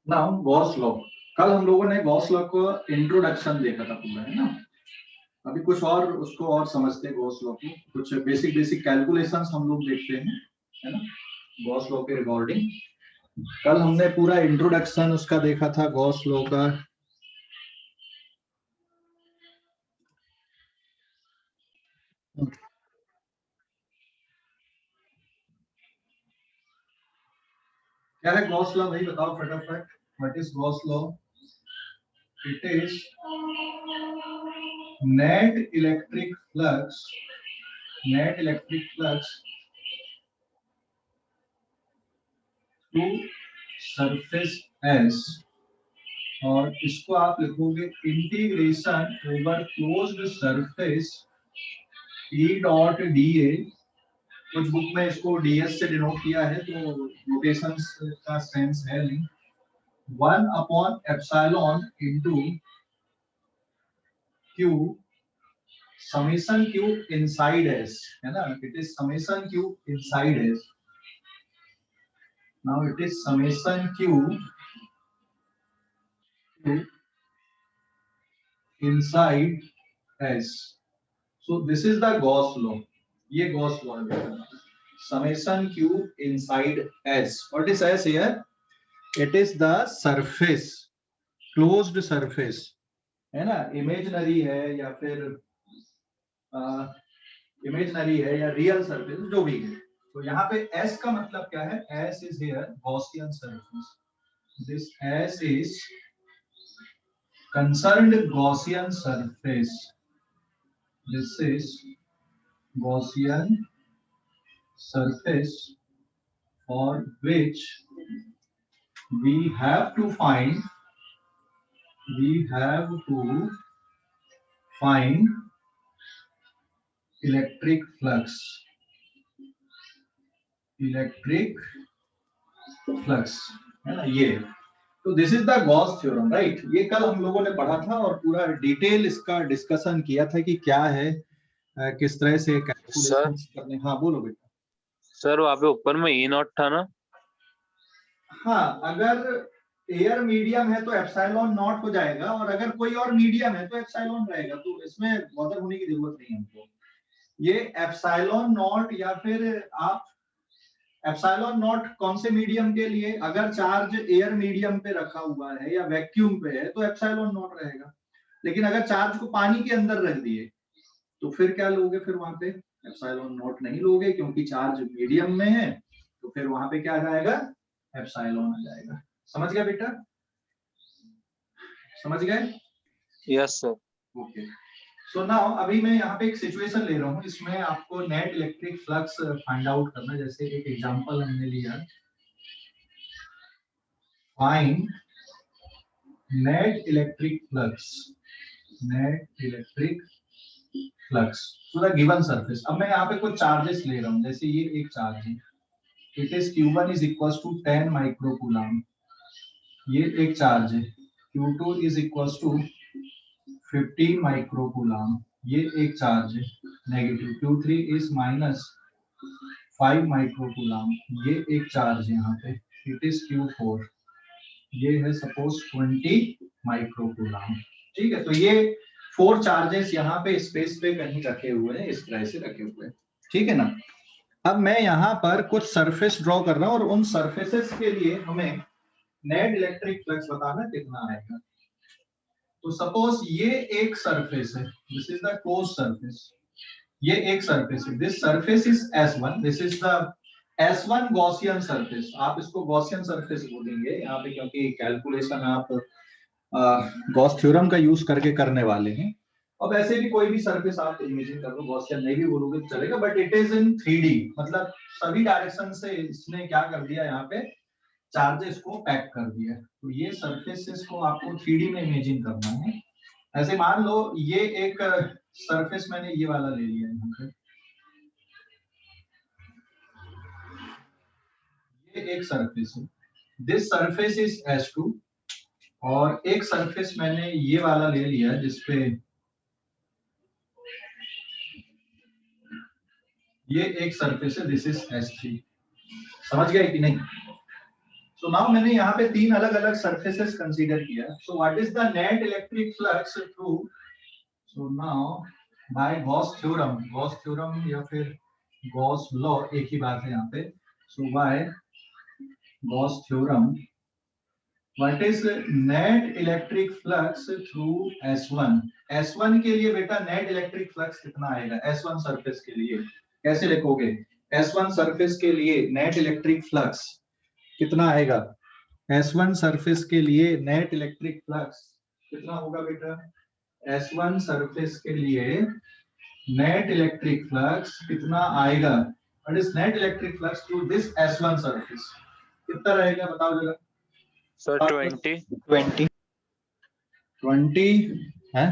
Now Gauss law. कल हम लोगों ने गॉस लॉ को इंट्रोडक्शन देखा था पूरा, है ना। अभी कुछ और उसको और समझते हैं गॉस लॉ को, कुछ बेसिक बेसिक कैलकुलेशंस हम लोग देखते हैं, है ना, गॉस लॉ के रिगार्डिंग। कल हमने पूरा इंट्रोडक्शन उसका देखा था गॉस लॉ का। क्या है गॉस लॉ भाई, बताओ फटाफट। What is Gauss law? It is net electric flux, net electric flux to surface S, और इसको आप लिखोगे integration over closed surface E dot D A. कुछ बुक में इसको डीएस से डिनोट किया है, तो नोटेशंस का सेंस है नहीं। 1/एप्सिलॉन into q, summation q inside s, है ना। It is summation q inside s. Now it is summation q inside s. So this is the Gauss law. ये गॉस लॉ है, summation q inside s. What is s here? It is the surface, closed surface, है ना। Imaginary है या फिर imaginary है या real surface, जो भी है। तो यहाँ पे s का मतलब क्या है? s is here Gaussian surface. This s is concerned Gaussian surface. This is Gaussian surface for which we have to find electric flux, electric flux, है ना ये। तो this is the Gauss theorem, right. ये कल हम लोगों ने पढ़ा था और पूरा डिटेल इसका डिस्कशन किया था कि क्या है, किस तरह से कैलकुलेशंस करने। हाँ बोलो बेटा। सर वहाँ पे ऊपर में ई नॉट था ना? हाँ, अगर एयर मीडियम है तो एप्सिलॉन नॉट हो जाएगा, और अगर कोई और मीडियम है तो एप्सिलॉन रहेगा। तो इसमें बॉदर होने की जरूरत नहीं है हमको। ये एप्सिलॉन नॉट या फिर आप एप्सिलॉन नॉट कौन से मीडियम के लिए, अगर चार्ज एयर मीडियम पे रखा हुआ है या वैक्यूम पे है तो एप्सिलॉन नॉट रहेगा। लेकिन अगर चार्ज को पानी के अंदर रख दिए तो फिर क्या लोगे? फिर वहां पे एप्सिलॉन नॉट नहीं लोगे, क्योंकि चार्ज मीडियम में है। तो फिर वहां पे क्या आ जाएगा? एप्सिलॉन आ जाएगा। समझ गया बेटा? समझ गए? Yes sir. Okay. So now अभी मैं यहाँ पे एक सिचुएशन ले रहा हूँ, इसमें आपको net electric flux find out करना है। जैसे एक एग्जांपल हमने लिया, find net electric flux, net electric flux to the given surface. अब मैं यहाँ पे कुछ चार्जेस ले रहा हूँ, जैसे ये एक चार्ज है, it is q1 is equal to 10 microcoulomb. ये एक चार्ज है, q2 is equal to 15 microcoulomb. ये एक चार्ज है negative, q3 is minus 5 microcoulomb. ये एक चार्ज है यहाँ पे, इट इज q4। ये है सपोज 20 माइक्रोकूलम। ठीक है, तो ये 4 चार्जेस यहाँ पे स्पेस पे कहीं रखे हुए हैं, इस तरह से रखे हुए हैं। ठीक है ना। अब मैं यहाँ पर कुछ सरफेस ड्रॉ कर रहा हूँ, और उन सरफेसेस के लिए हमें नेट इलेक्ट्रिक फ्लक्स बताना कितना आएगा। तो सपोज ये एक सरफेस है, this is the closed surface. ये एक सरफेस है, this surface is S1, this is the S1 Gaussian surface. आप इसको गॉसियन सरफेस बोलेंगे यहाँ पे, क्योंकि कैलकुलेशन आप गॉस थ्योरम का यूज करके करने वाले हैं। अब ऐसे भी कोई भी सरफेस आप इमेजिन कर लो, गॉसियन नहीं भी बोलोगे तो चलेगा, but it is in 3D। मतलब सभी डायरेक्शन से इसने क्या कर दिया, यहाँ पे चार्जेस को पैक कर दिया। तो ये सरफेसेस को आपको 3D में इमेजिन करना है। ऐसे मान लो ये एक सरफेस मैंने ये वाला ले लिया यहाँ पे, ये एक सरफेस है, दिस सरफेस इज S2। और एक सरफेस मैंने ये वाला ले लिया जिसपे ये एक सरफेस है, दिस इज S3। समझ गए कि नहीं? सो नाउ मैंने यहाँ पे तीन अलग अलग सरफेसेस कंसीडर किया. So what is the net electric flux through. So now by Gauss theorem या फिर गॉस लॉ एक ही बात है यहाँ पे. So by Gauss theorem what is net electric flux through S1. S1 के लिए बेटा नेट इलेक्ट्रिक फ्लक्स कितना आएगा S1 सरफेस के लिए. कैसे लिखोगे S1 सरफेस के लिए नेट इलेक्ट्रिक फ्लक्स कितना आएगा. S1 सरफेस के लिए नेट इलेक्ट्रिक फ्लक्स कितना होगा बेटा. S1 सरफेस के लिए नेट इलेक्ट्रिक फ्लक्स कितना आएगा. What is net electric flux through this S1 surface कितना रहेगा बताओ जरा. सर 20. 20 है.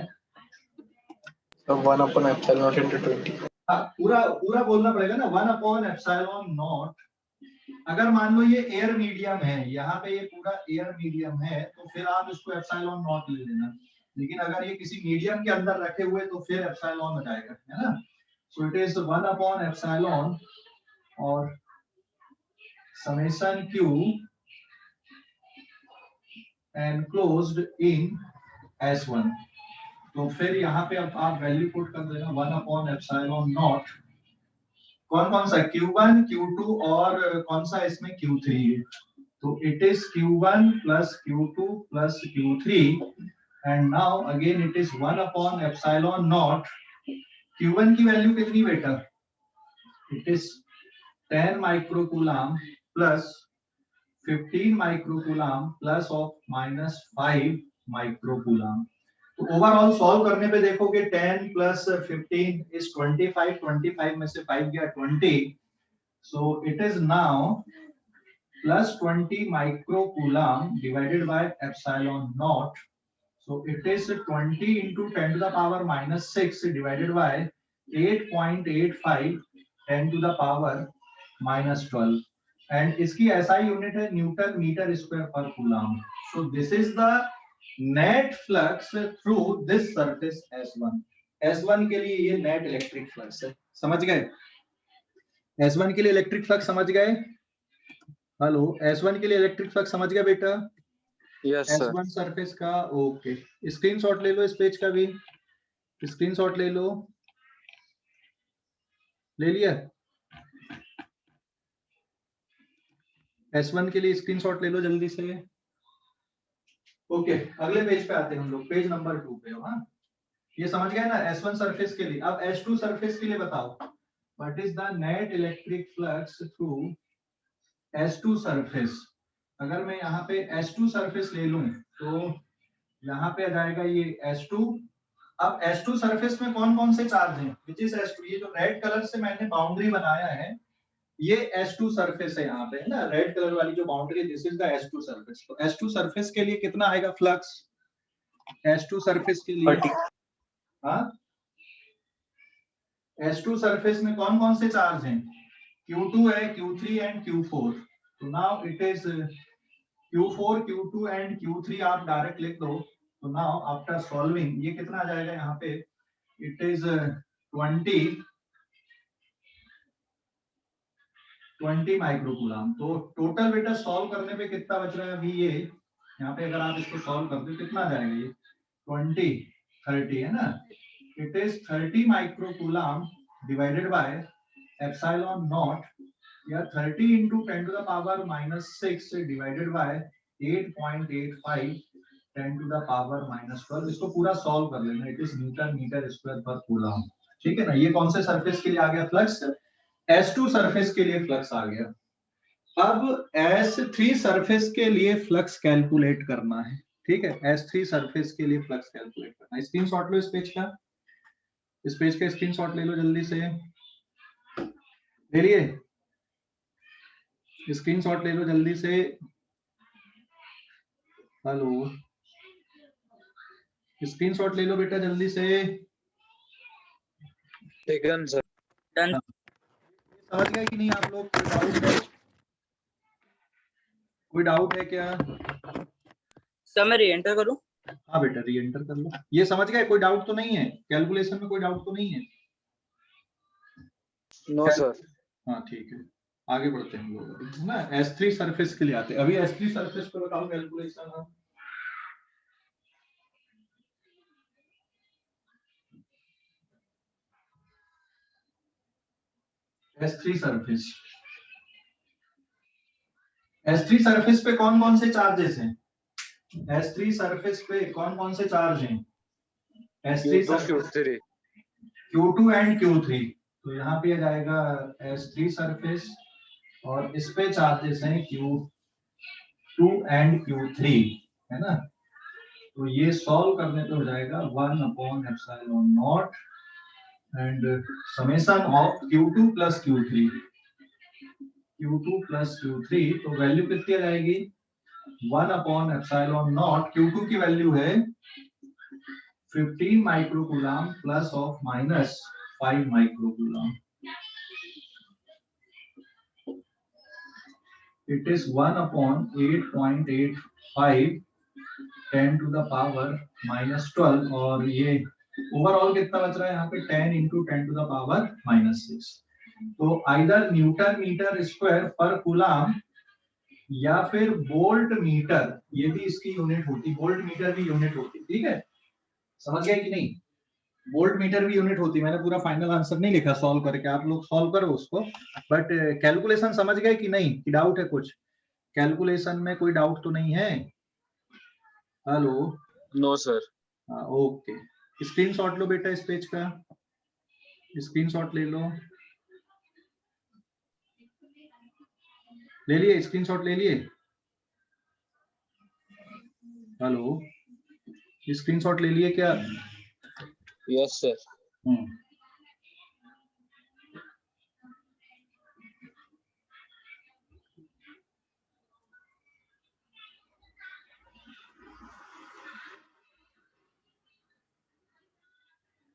So 1 upon epsilon naught into 20. पूरा पूरा बोलना पड़ेगा ना. 1 अपॉन एप्सिलॉन नॉट. अगर मान लो ये एयर मीडियम है, यहाँ पे ये पूरा एयर मीडियम है, तो फिर आप इसको एप्सिलॉन नॉट ले लेना. लेकिन अगर ये किसी मीडियम के अंदर रखे हुए तो फिर एप्सिलॉन हो जाएगा, है ना. So it is 1 upon epsilon और summation q enclosed in S1. तो फिर यहाँ पे अब आप वैल्यू पुट कर देना 1 अपॉन एप्सिलॉन नॉट. कौन कौन सा Q1 Q2 और कौन सा इसमें Q3 है. तो it is Q1 plus Q2 plus Q3 and now again it is 1 upon epsilon not. Q1 की वैल्यू कितनी बेटा. It is 10 microcoulomb plus 15 microcoulomb plus of -5 microcoulomb. तो ओवरऑल सॉल्व करने पे देखोगे 10 प्लस 15 इज 25. 25 में से 5 गया 20. सो it is now plus 20 microcoulomb divided by epsilon not. So it is 20 into 10 to the power -6 divided by 8.85 10 to the power -12. And इसकी SI unit है Newton metre square per coulomb. So this is the net flux through this surface S1. S1 के लिए ये net electric flux है. समझ गए. S1 के लिए इलेक्ट्रिक फ्लक्स समझ गए. हेलो S1 के लिए इलेक्ट्रिक फ्लक्स समझ गए बेटा. Yes sir. S1 सरफेस का. ओके स्क्रीनशॉट ले लो इस पेज का भी. स्क्रीनशॉट ले लो. ले लिया. S1 के लिए स्क्रीनशॉट ले लो जल्दी से. ओके अगले पेज पे आते हैं हम लोग. पेज नंबर 2 पे. हाँ ये समझ गए ना S1 सरफेस के लिए. अब S2 सरफेस के लिए बताओ what is the net electric flux through S2 surface. अगर मैं यहाँ पे S2 सरफेस ले लूं तो यहाँ पे आ जाएगा ये S2. अब S2 सरफेस में कौन कौन से चार्ज हैं. Which is S2. ये जो रेड कलर से मैंने बाउंड्री बनाया है ये S2 सरफेस है. यहाँ पे है ना रेड कलर वाली जो बाउंड्री है. This is the S2 surface. तो S2 सरफेस के लिए कितना आएगा फ्लक्स. S2 सरफेस के लिए हाँ S2 सरफेस में कौन कौन से चार्ज हैं. Q2 है Q3 एंड Q4. तो now it is Q4 Q2 and Q3 आप डायरेक्ट लिख दो. तो नाउ आफ्टर सॉल्विंग ये कितना आ जाएगा यहाँ पे. It is 20 microcoulomb. तो टोटल बेटा सॉल्व करने पे कितना बच रहा है अभी ये. यहाँ पे अगर आप इसको सॉल्व करते हो कितना आ जाएगा ये 30 है ना. It is 30 microcoulomb divided by epsilon not या 30 into 10 to the power -6 divided by 8.85 10 to the power -12. इसको पूरा सॉल्व कर लेना. It is newton metre square per coulomb. ठीक है ना. ये कौन से सरफेस के लिए आ गया फ्लक्स. S2 सरफेस के लिए फ्लक्स आ गया. अब S3 सरफेस के लिए फ्लक्स कैलकुलेट करना है. ठीक है S3 सरफेस के लिए फ्लक्स कैलकुलेट करना है. स्क्रीनशॉट लो इस पेज का. इस पेज का स्क्रीनशॉट ले लो जल्दी से. ले लिए. स्क्रीनशॉट ले लो जल्दी से. हेलो स्क्रीनशॉट ले लो बेटा जल्दी से. Taken sir. समझ गए कि नहीं आप लोग. कोई डाउट है क्या. सर मैं री एंटर करूं. हाँ बेटा री एंटर कर लो. ये समझ गए. कोई डाउट तो नहीं है कैलकुलेशन में. कोई डाउट तो नहीं है. No sir. हाँ ठीक है. आगे बढ़ते हैं हम लोग अभी, है ना। S3 सरफेस के लिए आते हैं। अभी S3 सरफेस पे बताओ कैलकुलेशन हम। S3 सरफेस, S3 सरफेस पे कौन कौन से चार्जेस हैं? S3 सरफेस पे कौन कौन से चार्ज हैं? S3 Q2 surface Q3 Q2 and Q3। तो यहाँ पे आ जाएगा S3 सरफेस और इस पे चार्जेस हैं Q2 एंड Q3, है ना। तो ये सॉल्व करने पे हो जाएगा 1/ε0 and summation of Q2 plus Q3, Q2 plus Q3। तो वैल्यू कितनी आ जाएगी? 1/ε0। Q2 की वैल्यू है 15 microcoulomb plus of minus 5 microcoulomb. It is 1/8.85 10 to the power -12 और ये ओवरऑल कितना बच रहा है यहाँ पे 10 into 10 to the power -6। तो either Newton metre square per coulomb या फिर वोल्ट मीटर, ये भी इसकी यूनिट होती, वोल्ट मीटर भी यूनिट होती, ठीक है। समझ गया कि नहीं? वोल्ट मीटर भी यूनिट होती। मैंने पूरा फाइनल आंसर नहीं लिखा सॉल्व करके, आप लोग सॉल्व करो उसको, बट कैलकुलेशन समझ गए कि नहीं, कि डाउट है कुछ कैलकुलेशन में? कोई डाउट तो नहीं है? Hello? No sir. Okay, screenshot लो बेटा इस पेज का, स्क्रीनशॉट ले लो। ले लिए? स्क्रीनशॉट ले लिए? हेलो, स्क्रीनशॉट ले लिए क्या? Yes sir.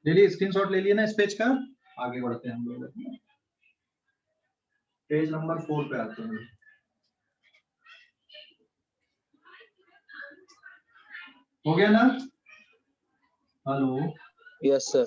ले लिए? स्क्रीनशॉट ले लिए ना इस पेज का? आगे बढ़ते हैं हम लोग, पेज नंबर 4 पे आते हैं। हो गया ना? हेलो? Yes sir.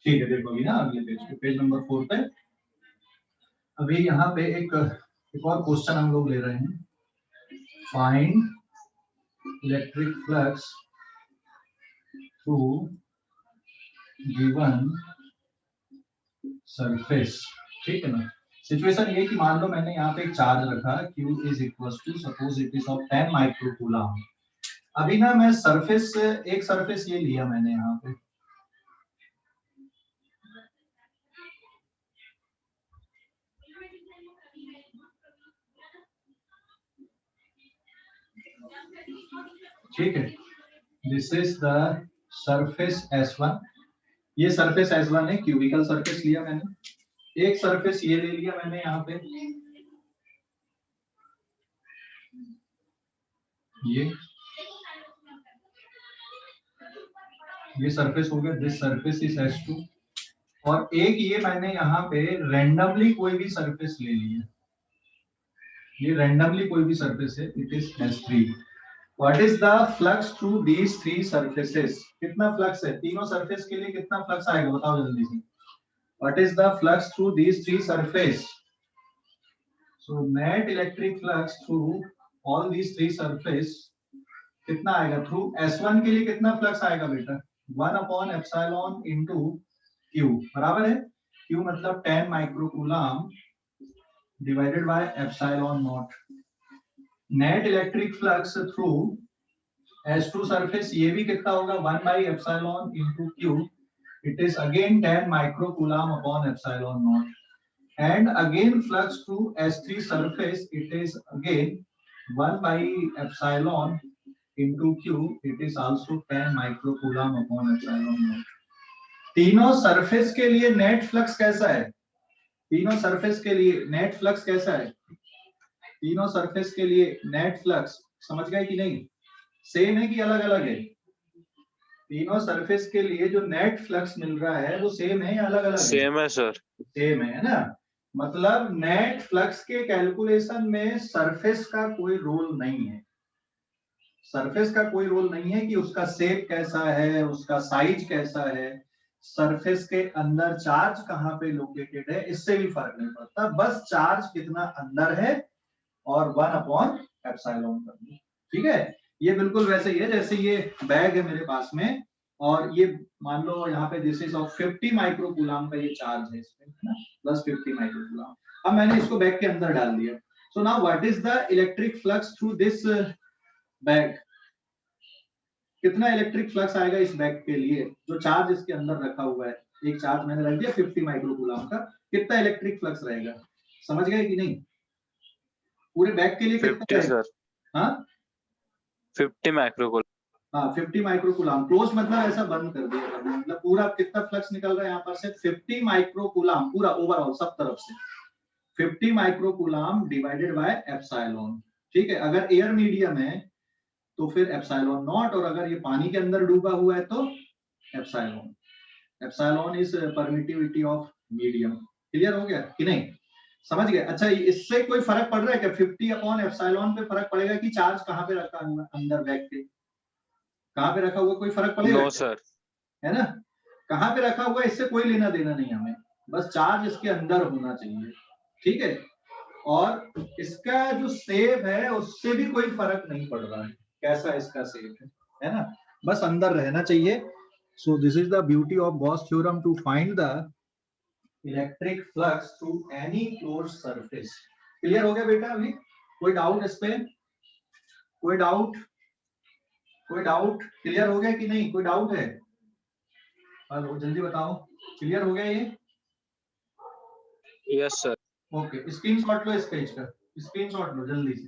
ठीक है, देखो अभी ना अगले पेज पे, पेज नंबर 4 पे अभी यहाँ पे एक और क्वेश्चन हम लोग ले रहे हैं। Find electric flux through given surface, ठीक है ना। सिचुएशन ये कि मान लो मैंने यहाँ पे एक चार्ज रखा, Q is equal to suppose it is of 10 microcoulomb. अभी ना मैं सरफेस, एक सरफेस ये लिया मैंने यहाँ पे, ठीक है। This is the surface S1, ये सरफेस S1 है, क्यूबिकल सरफेस लिया मैंने। एक सरफेस ये ले लिया मैंने यहाँ पे, ये सरफेस हो गया, दिस सरफेस इज S2। और एक ये मैंने यहाँ पे रैंडमली कोई भी सरफेस ले लिया, ये रैंडमली कोई भी सरफेस है, it is S3। What is the flux through these three surfaces? कितना फ्लक्स है तीनों सरफेस के लिए? कितना फ्लक्स आएगा बताओ जल्दी से। What is the flux through these three surface? So net electric flux through all these three surface कितना आएगा? थ्रू S1 के लिए कितना फ्लक्स आएगा बेटा? 1/ε into Q बराबर है, Q मतलब 10 microcoulomb divided by epsilon not. Net electric flux through S2 surface, ये भी कितना होगा? 1/ε into Q, it is again 10 microcoulomb upon epsilon naught, and again flux through S3 surface, it is again 1 by epsilon into q, it is also 10 microcoulomb upon epsilon naught. तीनों surface के लिए net flux कैसा है? तीनों surface के लिए net flux कैसा है? तीनों सरफेस के लिए नेट फ्लक्स समझ गए कि नहीं? सेम है कि अलग अलग है? तीनों सरफेस के लिए जो नेट फ्लक्स मिल रहा है वो सेम है या अलग अलग है? सेम है सर। सेम है ना? मतलब नेट फ्लक्स के कैलकुलेशन में सरफेस का कोई रोल नहीं है। सरफेस का कोई रोल नहीं है कि उसका शेप कैसा है, उसका साइज कैसा है, सरफेस के अंदर चार्ज कहाँ पे लोकेटेड है, इससे भी फर्क नहीं पड़ता। बस चार्ज कितना अंदर है और 1/एप्सिलॉन करना। ठीक है, ये बिल्कुल वैसे ही है जैसे ये बैग है मेरे पास में और ये मान लो यहाँ पे दिस इज ऑफ 50 माइक्रोकूलम का ये चार्ज है इसमें, है ना, प्लस 50 माइक्रोकूलम। अब मैंने इसको बैग के अंदर डाल दिया। So now what is the electric flux through this bag? कितना इलेक्ट्रिक फ्लक्स आएगा इस बैग के लिए जो चार्ज इसके अंदर रखा हुआ है? एक चार्ज मैंने रख दिया 50 माइक्रोकूलम का, कितना इलेक्ट्रिक फ्लक्स रहेगा? समझ गए कि नहीं? पूरे बैग के लिए कितना 50 रहेगा? सर। हाँ 50 माइक्रोकूलम। हाँ 50 माइक्रोकूलम। क्लोज मतलब ऐसा बंद कर दिया था, मतलब पूरा कितना फ्लक्स निकल रहा है यहाँ पर से? 50 माइक्रोकूलम पूरा ओवरऑल सब तरफ से 50 माइक्रोकूलम डिवाइडेड बाय एप्सिलॉन। ठीक है, अगर एयर मीडियम है तो फिर एप्सिलॉन नॉट, और अगर ये पानी के अंदर डूबा हुआ है तो epsilon. Epsilon is permittivity of medium. Clear हो गया कि नहीं? समझ गए? अच्छा, इससे कोई फर्क पड़ रहा है क्या? 50 अपॉन एप्सिलॉन पे फर्क पड़ेगा कि चार्ज कहाँ पे रखा हुआ है अंदर बैग के? कहाँ पे रखा हुआ कोई फर्क पड़ेगा? No sir. है ना? कहाँ पे रखा हुआ है इससे कोई लेना देना नहीं हमें, बस चार्ज इसके अंदर होना चाहिए। ठीक है, और इसका जो शेप है उससे भी कोई फर्क नहीं पड़ रहा है कैसा इसका शेप है ना, बस अंदर रहना चाहिए। So this is the beauty of Gauss theorem to find the electric flux through any closed surface. Clear हो गया बेटा? अभी कोई डाउट इस पे? कोई डाउट? कोई डाउट? क्लियर हो गया कि नहीं? कोई डाउट है? हेलो, जल्दी बताओ, क्लियर हो गया ये? Yes sir. ओके, स्क्रीनशॉट लो इस पेज का, स्क्रीनशॉट लो जल्दी से।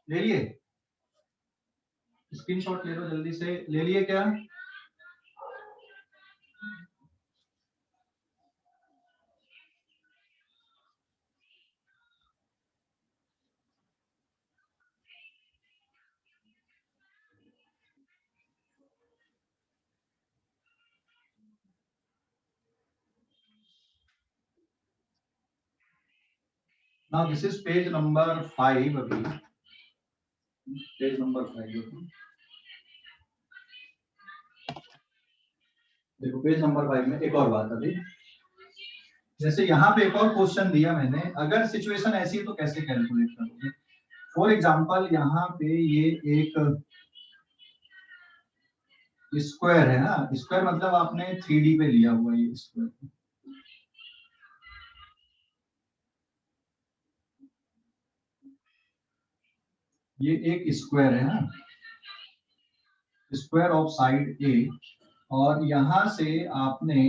ले लिए? स्क्रीनशॉट ले लो जल्दी से, ले लिए क्या? Now this is page number 5 अभी, पेज नंबर 5 देखो। पेज नंबर 5 में एक और बात अभी, जैसे यहाँ पे एक और क्वेश्चन दिया मैंने, अगर सिचुएशन ऐसी है तो कैसे कैलकुलेट करोगे? फॉर एग्जांपल यहाँ पे ये एक स्क्वायर है ना, स्क्वायर मतलब आपने 3D पे लिया हुआ ये स्क्वायर, ये एक स्क्वायर है ना, स्क्वायर ऑफ साइड ए, और यहां से आपने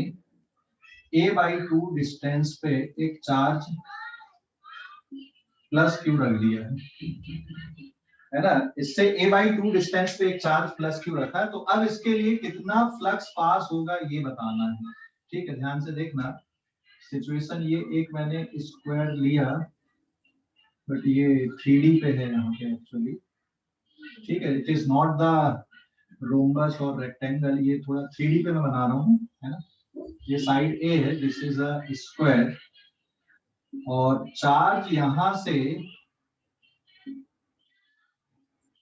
a/2 डिस्टेंस पे एक चार्ज प्लस क्यू रख दिया है ना, इससे a/2 डिस्टेंस पे एक चार्ज प्लस क्यू रखा है। तो अब इसके लिए कितना फ्लक्स पास होगा ये बताना है। ठीक है, ध्यान से देखना सिचुएशन, ये एक मैंने स्क्वायर लिया बट ये 3D पे है यहाँ पे एक्चुअली। ठीक है, it is not the rhombus और रेक्टेंगल, ये थोड़ा 3D पे मैं बना रहा हूँ, है ना। ये साइड ए है, दिस इज अ स्क्वायर, और चार्ज यहां से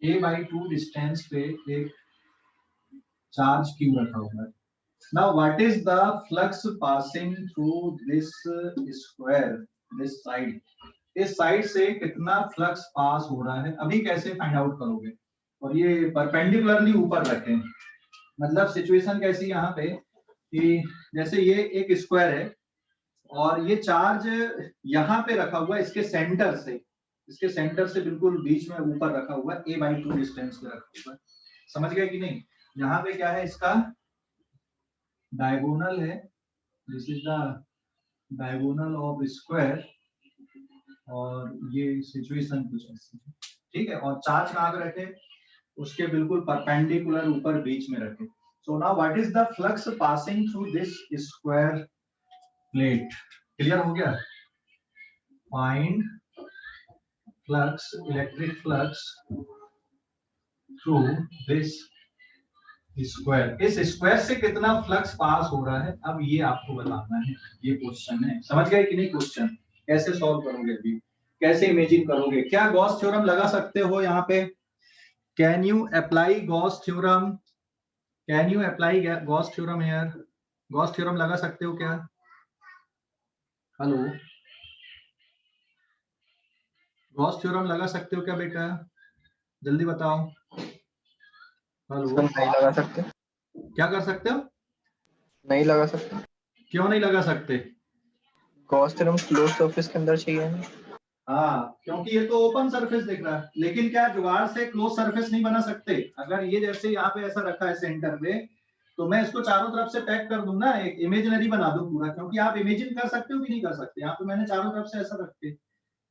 a/2 डिस्टेंस पे एक चार्ज क्यू रखा हुआ है। Now what is the flux passing through this square, this side? इस साइड से कितना फ्लक्स पास हो रहा है अभी कैसे फाइंड आउट करोगे? और ये परपेंडिकुलरली ऊपर रखें, मतलब सिचुएशन कैसी यहाँ पे कि जैसे ये एक स्क्वायर है और ये चार्ज यहाँ पे रखा हुआ है, इसके सेंटर से बिल्कुल बीच में ऊपर रखा हुआ है, a/2 डिस्टेंस पे रखा हुआ है। समझ गए कि नहीं? यहाँ पे क्या है, इसका डायगोनल है, this is the diagonal of square, और ये सिचुएशन कुछ ऐसी है। ठीक है, और चार्ज कहाँ पे रखे, उसके बिल्कुल परपेंडिकुलर ऊपर बीच में रखे। So now what is the flux passing through this square plate? Clear हो गया? Find flux, electric flux through this square. इस स्क्वायर से कितना फ्लक्स पास हो रहा है, अब ये आपको बताना है। ये क्वेश्चन है, समझ गए कि नहीं? क्वेश्चन कैसे सॉल्व करोगे, अभी कैसे इमेजिन करोगे? क्या गॉस थ्योरम लगा सकते हो यहाँ पे? Can you apply Gauss theorem? Can you apply Gauss theorem here? Gauss theorem लगा सकते हो क्या? हेलो, गॉस थ्योरम लगा सकते हो क्या बेटा? जल्दी बताओ। हेलो, सर नहीं लगा सकते, क्या कर सकते हो? नहीं लगा सकते। क्यों नहीं लगा सकते? गॉस थ्योरम क्लोज सरफेस के अंदर चाहिए ना। हाँ, क्योंकि ये तो ओपन सरफेस दिख रहा है, लेकिन क्या जुगाड़ से क्लोज सरफेस नहीं बना सकते? अगर ये जैसे यहाँ पे ऐसा रखा है सेंटर पे, तो मैं इसको चारों तरफ से पैक कर दूं ना, एक इमेजिनरी बना दूं पूरा। क्योंकि आप इमेजिन कर सकते हो कि नहीं कर सकते? यहाँ पे मैंने चारों तरफ से ऐसा रख के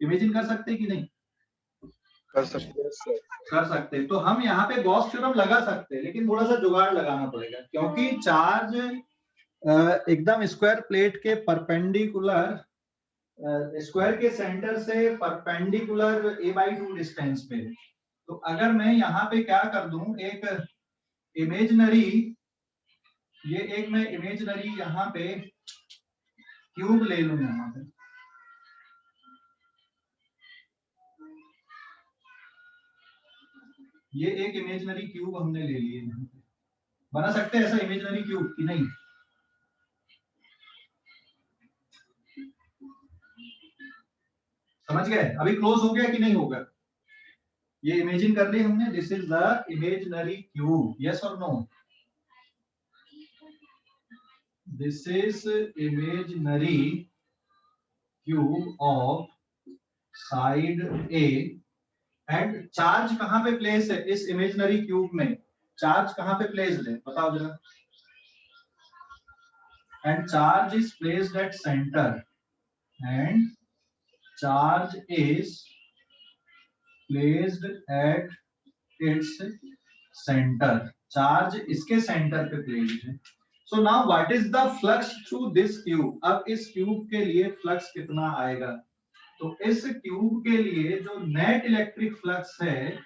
इमेजिन कर सकते कि नहीं कर सकते कर सकते? तो हम यहाँ पे गॉस थ्योरम लगा सकते हैं, लेकिन थोड़ा सा जुगाड़ लगाना पड़ेगा, क्योंकि चार्ज एकदम स्क्वायर प्लेट के परपेंडिकुलर, स्क्वायर के सेंटर से परपेंडिकुलर a/2 डिस्टेंस पे। तो अगर मैं यहाँ पे क्या कर दूं, एक इमेजिनरी, ये एक मैं इमेजिनरी यहाँ पे क्यूब ले लूं यहाँ पे, ये एक इमेजिनरी क्यूब हमने ले लिए यहाँ पे। बना सकते हैं ऐसा इमेजिनरी क्यूब कि नहीं? समझ गए? अभी क्लोज हो गया कि नहीं होगा? ये इमेजिन कर ली हमने, this is the imaginary cube, yes और no? This is imaginary cube of side a, and charge कहां पे प्लेस है इस इमेजिनरी क्यूब में? चार्ज कहां पे प्लेस्ड है बताओ जरा? And charge is placed at centre, and charge is placed at its centre. Charge इसके सेंटर पे प्लेस्ड है। So now what is the flux through this cube? अब इस क्यूब के लिए फ्लक्स कितना आएगा? तो इस क्यूब के लिए जो नेट इलेक्ट्रिक फ्लक्स है,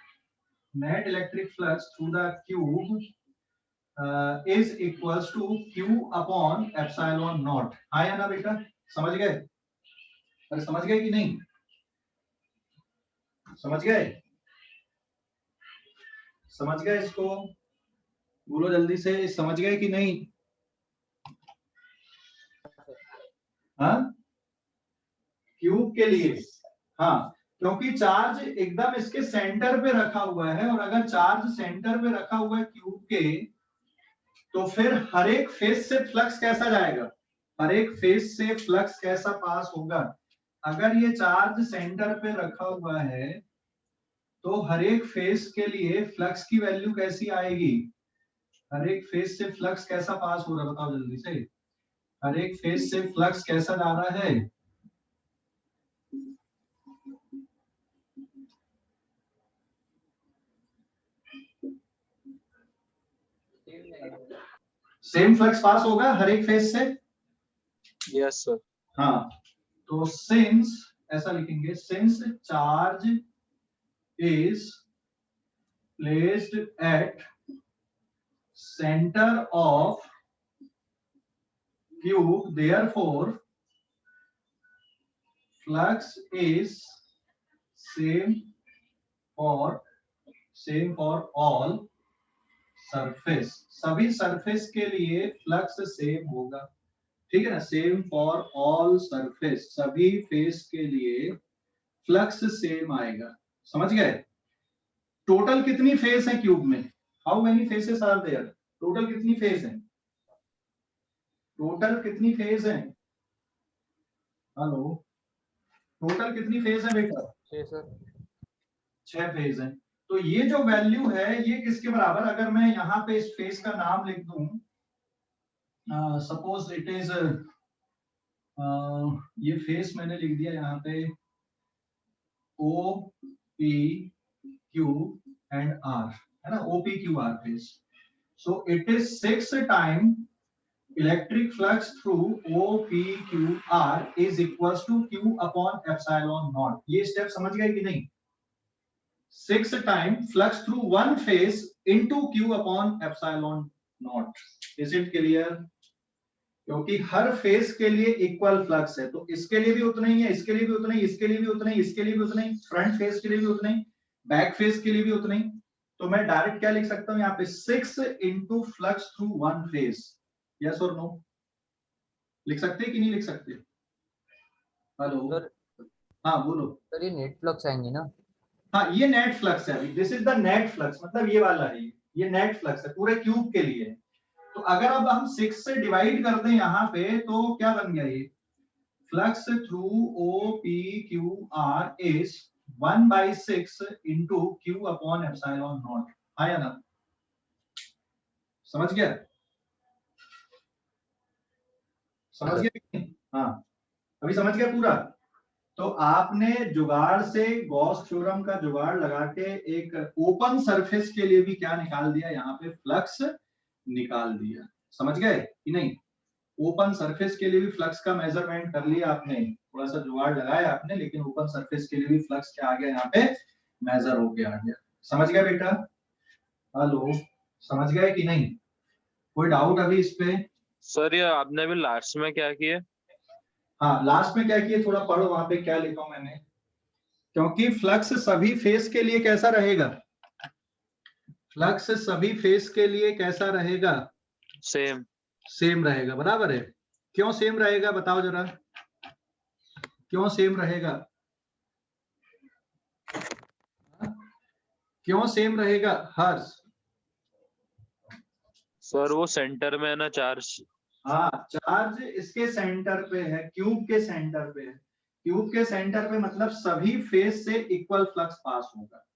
net electric flux through the cube is equals to Q upon epsilon naught. हाँ या ना बेटा? समझ गए? अरे समझ गए कि नहीं? समझ गए? समझ गए इसको? बोलो जल्दी से, समझ गए कि नहीं? हाँ, क्यूब के लिए, हाँ, क्योंकि चार्ज एकदम इसके सेंटर पे रखा हुआ है, और अगर चार्ज सेंटर पे रखा हुआ है क्यूब के, तो फिर हर एक फेस से फ्लक्स कैसा जाएगा? हर एक फेस से फ्लक्स कैसा पास होगा? अगर ये चार्ज सेंटर पे रखा हुआ है, तो हर एक फेस के लिए फ्लक्स की वैल्यू कैसी आएगी? हर एक फेस से फ्लक्स कैसा पास हो रहा है बताओ जल्दी से? हर एक फेस से फ्लक्स कैसा जा रहा है? सेम फ्लक्स पास होगा हर एक फेस से? Yes sir. हाँ, तो सिंस, ऐसा लिखेंगे, since charge is placed at center of cube, therefore flux is same for all surface। सभी सरफेस के लिए फ्लक्स सेम होगा, ठीक है ना? सेम फॉर ऑल सरफेस, सभी फेस के लिए फ्लक्स सेम आएगा। समझ गए? टोटल कितनी फेस है क्यूब में? How many faces are there? Total कितनी फेस है? टोटल कितनी फेज है? हेलो, टोटल कितनी फेज है बेटा? 6 सर। 6 फेज है। तो ये जो वैल्यू है ये किसके बराबर? अगर मैं यहाँ पे इस फेज का नाम लिख दूं, सपोज इट इज, ये फेस मैंने लिख दिया यहाँ पे O P Q and R, है ना, OPQR phase. So it is 6 times electric flux through OPQR is equals to Q upon epsilon naught. ये स्टेप समझ गए कि नहीं? 6 times flux through one phase into Q upon epsilon naught. Is it clear? क्योंकि हर face के लिए equal flux है, तो इसके लिए भी उतना ही है, इसके लिए भी उतना ही, इसके लिए भी उतना ही, इसके लिए भी उतना ही, फ्रंट फेस के लिए भी उतना ही, बैक फेस के लिए भी उतना ही. तो मैं डायरेक्ट क्या लिख सकता हूं यहाँ पे, 6 into flux through one face. Yes और नो? लिख सकते हैं कि नहीं लिख सकते? हेलो सर, हाँ बोलो. सर ये नेट फ्लक्स आएंगे ना? हाँ ये नेट फ्लक्स है. अभी this is the net flux, मतलब ये वाला है, ये नेट फ्लक्स है पूरे क्यूब के लिए. तो अगर अब हम 6 से डिवाइड कर दें यहाँ पे, तो क्या बन गया ये, flux through OPQR is 1/6 into Q upon epsilon not. आया ना? समझ गया? समझ गया? हाँ अभी समझ गया पूरा. तो आपने जुगाड़ से गॉस थ्योरम का जुगाड़ लगा के एक ओपन सरफेस के लिए भी क्या निकाल दिया, यहाँ पे फ्लक्स निकाल दिया. समझ गए कि नहीं? ओपन सरफेस के लिए भी फ्लक्स का मेजरमेंट कर लिया आपने, थोड़ा सा जुगाड़ लगाया आपने, लेकिन ओपन सरफेस के लिए भी फ्लक्स क्या आ गया, यहाँ पे मेजर होके आ गया. समझ गया बेटा? हेलो समझ गए कि नहीं? कोई डाउट अभी इस पे? सर ये आपने अभी लास्ट में क्या किया? हाँ लास्ट में क्या किए, थोड़ा पढ़ो वहां पे क्या लिखा हूं मैंने. क्योंकि फ्लक्स सभी फेस के लिए कैसा रहेगा, फ्लक्स सभी फेस के लिए कैसा रहेगा, सेम. सेम रहेगा. बराबर है. क्यों सेम रहेगा बताओ जरा, क्यों सेम रहेगा? क्यों सेम रहेगा हर्ष? सर वो सेंटर में है ना चार्ज. हाँ चार्ज इसके सेंटर पे है, क्यूब के सेंटर पे है. क्यूब के सेंटर पे मतलब सभी फेस से इक्वल फ्लक्स पास होगा.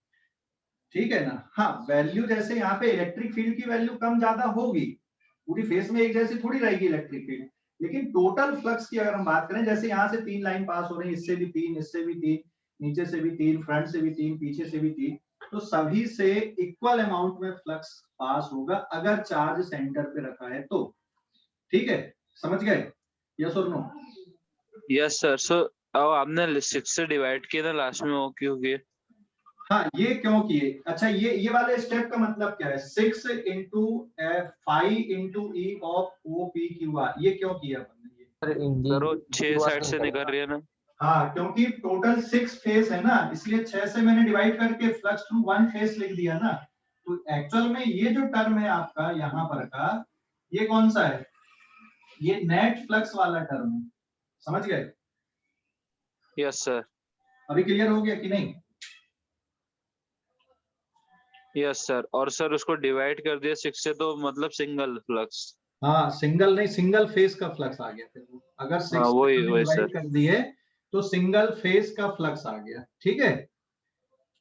ठीक है ना? हाँ वैल्यू जैसे यहाँ पे इलेक्ट्रिक फील्ड की वैल्यू कम ज्यादा होगी, पूरी फेस में एक जैसी थोड़ी रहेगी इलेक्ट्रिक फील्ड, लेकिन टोटल फ्लक्स की अगर हम बात करें, जैसे यहाँ से 3 लाइन पास हो रही है, इससे भी 3, इससे भी 3, नीचे से भी 3, फ्रंट से भी 3, पीछे से भी 3, तो सभी से इक्वल अमाउंट में फ्लक्स पास होगा अगर चार्ज सेंटर पे रखा है तो. ठीक है? समझ गए? यस और नो? Yes sir. सो अब आपने 6 से डिवाइड किया ना लास्ट में, वो क्यों किए? हाँ ये क्यों किए? अच्छा ये वाले स्टेप का मतलब क्या है, 6 into 5 into E of OPQR, ये क्यों किया हमने ये? सर वो 6 साइड से निकल रही है ना. हाँ क्योंकि टोटल 6 फेस है ना, इसलिए 6 से मैंने डिवाइड करके फ्लक्स थ्रू वन फेस लिख दिया ना. तो एक्चुअल में ये जो टर्म है आपका यहाँ पर का, ये कौन सा है, ये नेट फ्लक्स वाला टर्म है. समझ गए? Yes sir. अभी क्लियर हो गया कि नहीं? Yes sir. और सर उसको डिवाइड कर दिया 6 से, तो मतलब सिंगल फ्लक्स. हाँ सिंगल नहीं, सिंगल फेस का फ्लक्स आ गया. फिर अगर 6 हाँ, वही डिवाइड सर. कर दिए तो सिंगल फेस का फ्लक्स आ गया. ठीक है?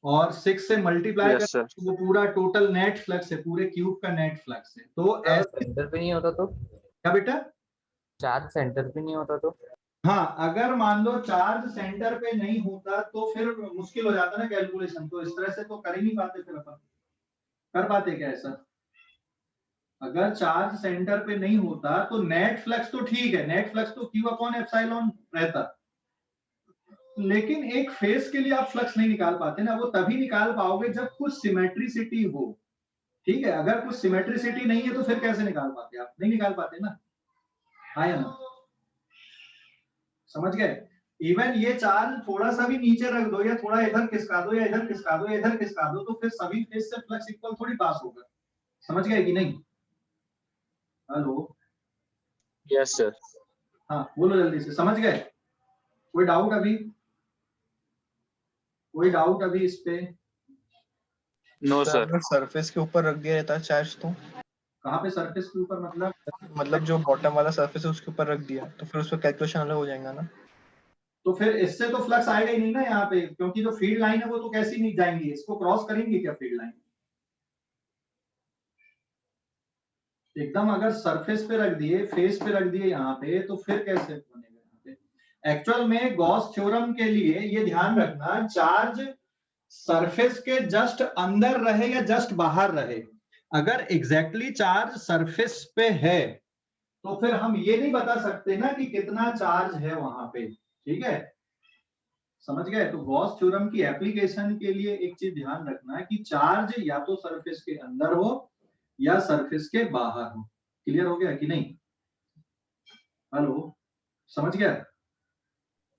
और 6 से मल्टीप्लाई यस सर. वो पूरा टोटल नेट फ्लक्स है, पूरे क्यूब का नेट फ्लक्स है. तो ऐसे सेंटर पे नहीं होता तो? क्या बेटा? चार्ज सेंटर पे नहीं होता तो? हाँ अगर मान लो चार्ज सेंटर पे नहीं होता तो फिर मुश्किल हो जाता ना कैलकुलेशन. तो इस तरह से तो कर ही नहीं पाते, फिर अपन कर पाते क्या ऐसा? अगर चार्ज सेंटर पे नहीं होता तो नेट फ्लक्स तो ठीक है, नेट फ्लक्स तो Q अपॉन एप्सिलॉन रहता, लेकिन एक फेस के लिए आप फ्लक्स नहीं निकाल पाते ना. वो तभी निकाल पाओगे जब कुछ सिमेट्रिसिटी हो. ठीक है? अगर कुछ सिमेट्रिसिटी नहीं है तो फिर कैसे निकाल पाते? आप नहीं निकाल पाते ना. आया ना? समझ गए? इवन ये चार्ज थोड़ा सा भी नीचे रख दो, या थोड़ा इधर खिसका दो, या इधर खिसका दो, या इधर खिसका दो, तो फिर सभी फेस से फ्लक्स इक्वल थोड़ी पास होगा. समझ गए कि नहीं? Hello yes sir. हाँ बोलो जल्दी से. समझ गए? कोई डाउट अभी? कोई डाउट अभी इस पे? No sir. सरफेस के ऊपर रख दिया रहता चार्ज तो? कहाँ पे सरफेस के ऊपर मतलब जो बॉटम वाला सरफेस है उसके ऊपर रख दिया तो फिर उस पर कैलकुलेशन अलग हो जाएगा ना. तो फिर इससे तो फ्लक्स आएगा ही नहीं ना यहाँ पे, क्योंकि जो फील्ड लाइन है वो तो कैसी नहीं जाएंगी, इसको क्रॉस करेंगी क्या फील्ड लाइन? एकदम अगर सरफेस पे रख दिए, फेस पे रख दिए यहाँ पे, तो फिर कैसे बनेगा यहाँ पे? एक्चुअल में गॉस थ्योरम के लिए ये ध्यान रखना, चार्ज सरफेस के जस्ट अंदर रहे या जस्ट बाहर रहे, अगर एग्जैक्टली चार्ज सरफेस पे है तो फिर हम ये नहीं बता सकते ना कि कितना चार्ज है वहां पे, ठीक है, समझ गए। तो गॉस थ्योरम की एप्लीकेशन के लिए एक चीज ध्यान रखना है कि चार्ज या तो सरफेस के अंदर हो या सरफेस के बाहर हो। क्लियर हो गया कि नहीं? हेलो, समझ गया?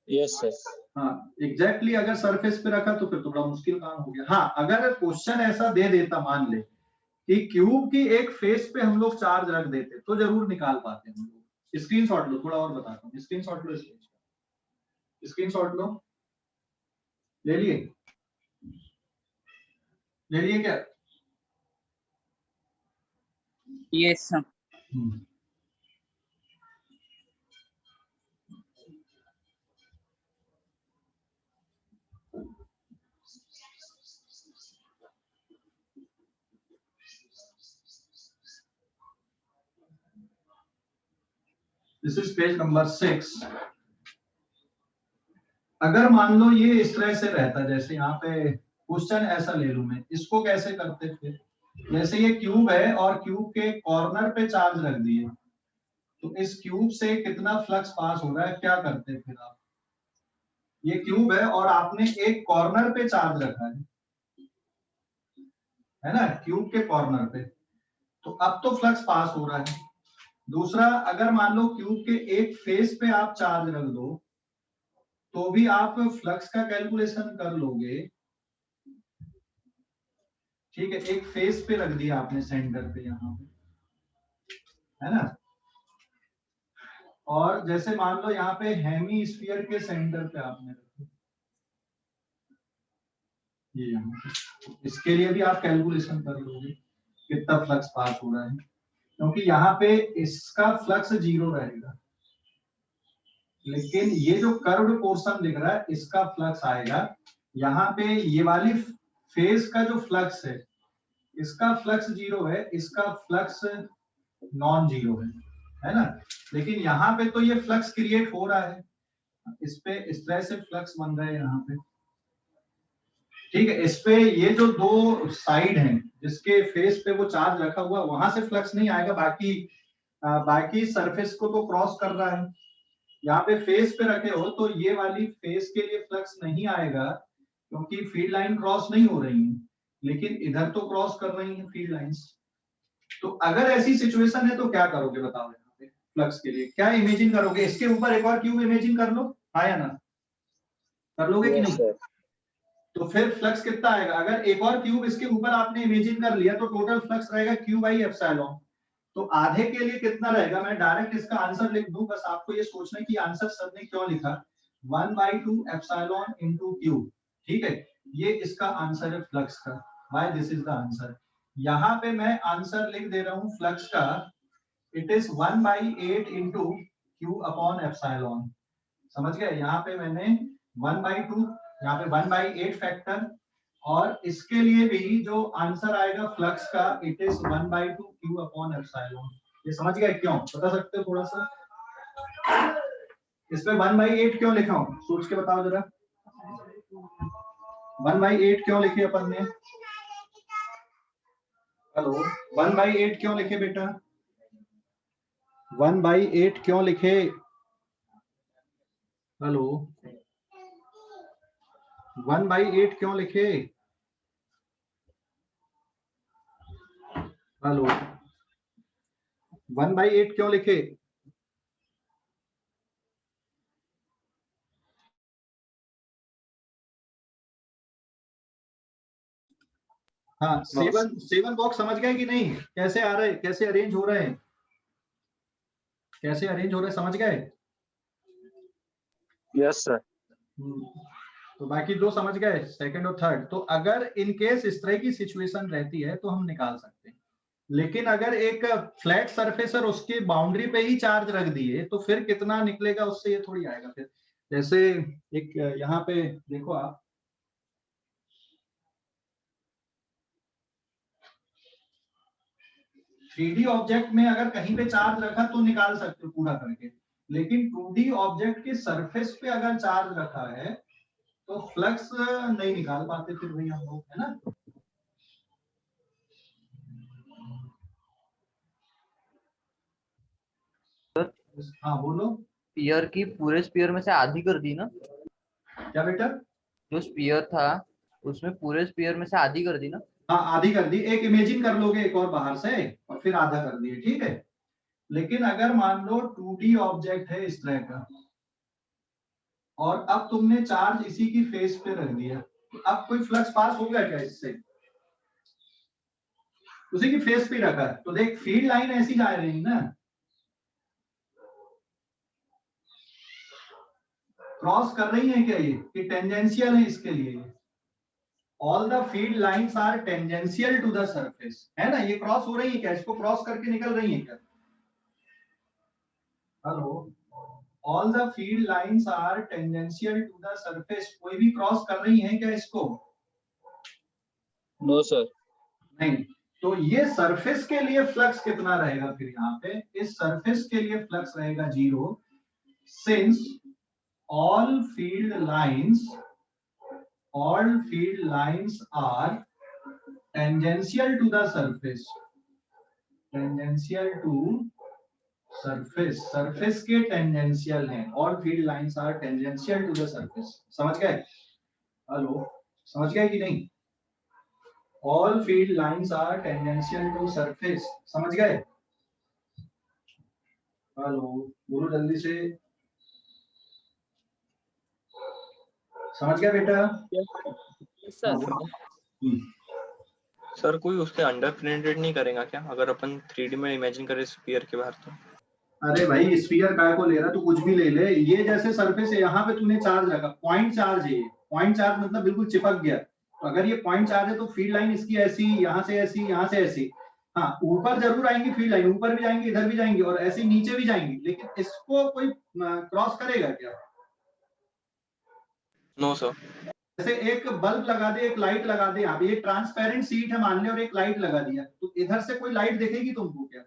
Yes sir. हाँ, एग्जैक्टली अगर सरफेस पे रखा तो फिर थोड़ा मुश्किल काम हो गया। हाँ, अगर क्वेश्चन ऐसा दे देता, मान ले कि क्यूब की एक फेस पे हम लोग चार्ज रख देते तो जरूर निकाल पाते हैं हम लोग। स्क्रीनशॉट लो, थोड़ा और बताता हूँ, स्क्रीनशॉट लो, स्क्रीनशॉट लो। ले लिए? ले लिए क्या? Yes sir. This is page number 6। अगर मान लो ये इस तरह से रहता, जैसे यहाँ पे क्वेश्चन ऐसा ले लूं मैं, इसको कैसे करते फिर? जैसे ये क्यूब है और क्यूब के कॉर्नर पे चार्ज रख दिए, तो इस क्यूब से कितना फ्लक्स पास हो रहा है, क्या करते फिर आप? ये क्यूब है और आपने एक कॉर्नर पे चार्ज रखा है ना, क्यूब के कॉर्नर पे, तो अब तो फ्लक्स पास हो रहा है। दूसरा, अगर मान लो क्यूब के एक फेस पे आप चार्ज रख दो तो भी आप फ्लक्स का कैलकुलेशन कर लोगे, ठीक है। एक फेस पे रख दिया आपने, सेंटर पे यहाँ पे, है ना, और जैसे मान लो यहाँ पे हेमीस्फीयर के सेंटर पे आपने रखा, ये यहाँ पे, इसके लिए भी आप कैलकुलेशन कर लोगे कितना फ्लक्स पास हो रहा है, क्योंकि यहाँ पे इसका फ्लक्स 0 रहेगा, लेकिन ये जो कर्व्ड पोर्शन दिख रहा है इसका फ्लक्स आएगा। यहाँ पे ये वाली फेस का जो फ्लक्स है, इसका फ्लक्स 0 है, इसका फ्लक्स नॉन 0 है ना। लेकिन यहाँ पे तो ये फ्लक्स क्रिएट हो रहा है, इस पे इस तरह से फ्लक्स बन रहा है यहाँ पे, ठीक है। इस पे ये जो दो साइड हैं जिसके फेस पे वो चार्ज रखा हुआ, वहां से फ्लक्स नहीं आएगा, बाकी सरफेस को तो क्रॉस कर रहा है। यहाँ पे फेस पे रखे हो तो ये वाली फेस के लिए फ्लक्स नहीं आएगा, क्योंकि फील्ड लाइन क्रॉस नहीं हो रही है, लेकिन इधर तो क्रॉस कर रही है फील्ड लाइंस। तो अगर ऐसी सिचुएशन है तो क्या करोगे बताओ? यहाँ पे फ्लक्स के लिए क्या इमेजिन करोगे? इसके ऊपर एक और क्यूब इमेजिन कर लो, हाँ या ना, कर लोगे कि नहीं? तो फिर फ्लक्स कितना आएगा? अगर एक और क्यूब इसके ऊपर आपने इमेजिन कर लिया तो टोटल फ्लक्स रहेगा Q बाई एप्सिलॉन। तो आधे के लिए कितना रहेगा? मैं डायरेक्ट इसका आंसर लिख दूं, बस आपको ये सोचना है कि आंसर सर ने क्यों लिखा, 1/2 एप्सिलॉन इनटू Q, ठीक है। ये इसका आंसर है फ्लक्स का, why this is the answer. यहाँ पे मैं आंसर लिख दे रहा हूँ फ्लक्स का, it is 1/8 into Q upon epsilon. समझ गए? यहाँ पे मैंने 1/2, यहाँ पे 1/8 फैक्टर, और इसके लिए भी जो आंसर आएगा फ्लक्स का, it is 1/2 Q upon epsilon. ये समझ गए क्यों? बता सकते हो थोड़ा सा? इसमें 1/8 क्यों लिखा हूं, सोच के बताओ जरा। 1/8 क्यों लिखे अपन ने? हेलो, 1/8 क्यों लिखे बेटा? 1/8 क्यों लिखे? हेलो, 1/8 क्यों लिखे? हेलो, 1/8 क्यों लिखे? हाँ, 7 बॉक्स समझ गए कि नहीं? कैसे आ रहे, कैसे अरेंज हो रहे हैं, कैसे अरेंज हो रहे हैं, समझ गए? Yes sir. तो बाकी दो समझ गए, सेकंड और थर्ड। तो अगर इन केस इस तरह की सिचुएशन रहती है तो हम निकाल सकते हैं, लेकिन अगर एक फ्लैट सरफेस और उसके बाउंड्री पे ही चार्ज रख दिए तो फिर कितना निकलेगा उससे ये थोड़ी आएगा फिर। जैसे एक यहाँ पे देखो आप, थ्री ऑब्जेक्ट में अगर कहीं पे चार्ज रखा तो निकाल सकते हो पूरा करके, लेकिन 2D ऑब्जेक्ट के सरफेस पे अगर चार्ज रखा है तो फ्लक्स नहीं निकाल पाते फिर वही हम लोग, है ना। हाँ बोलो। स्पीयर की पूरे स्पीयर में से आधी कर दी ना? क्या बेटा? जो स्पीयर था उसमें पूरे स्पीयर में से आधी कर दी ना? हाँ आधी कर दी, एक इमेजिन कर लोगे एक और बाहर से और फिर आधा कर दिए, ठीक है। लेकिन अगर मान लो 2D ऑब्जेक्ट है इस तरह का और अब तुमने चार्ज इसी की फेस पे रख दिया, तो अब कोई फ्लक्स पास होगा क्या इससे? उसी की फेस पे रखा है तो देख फील्ड लाइन ऐसी जा रही ना, क्रॉस कर रही है क्या ये कि टेंजेंशियल है इसके लिए? All the field lines are tangential to the surface, है ना। ये क्रॉस हो रही है क्या? इसको क्रॉस करके निकल रही है क्या? Hello, all the field lines are tangential to the surface, कोई भी क्रॉस कर रही है क्या इसको? No sir. नहीं। तो ये सरफेस के लिए फ्लक्स कितना रहेगा फिर यहाँ पे? इस सरफेस के लिए फ्लक्स रहेगा 0, since all field lines are tangential to the surface, tangential to surface के tangential हैं, all field lines are tangential to the surface, समझ गए? हेलो, समझ गए कि नहीं? all field lines are tangential to surface, समझ गए? हेलो, बोलो जल्दी से, समझ गया बेटा? सर हाँ, बोलो। सर कोई उसके अंडर पेनिट्रेट नहीं करेगा क्या अगर अपन 3D में इमेजिन करें स्फीयर के बाहर तो? अरे भाई स्फीयर काय को ले रहा, तू कुछ भी ले ले। ये जैसे सरफेस है, यहाँ पे तूने चार्ज रखा, पॉइंट चार्ज है ये, पॉइंट चार्ज मतलब बिल्कुल चिपक गया। तो अगर ये पॉइंट चार्ज है तो फील्ड लाइन इसकी ऐसी, यहाँ से ऐसी, यहाँ से ऐसी। हाँ ऊपर जरूर आएंगी फील्ड लाइन, ऊपर भी जाएंगी, इधर भी जाएंगी और ऐसे नीचे भी जाएंगी, लेकिन इसको कोई क्रॉस करेगा क्या? No sir. जैसे एक बल्ब लगा दे, एक लाइट लगा दे, यहाँ पे ये ट्रांसपेरेंट सीट है मान ले और एक लाइट लगा दिया, तो इधर से कोई लाइट दिखेगी तुमको क्या?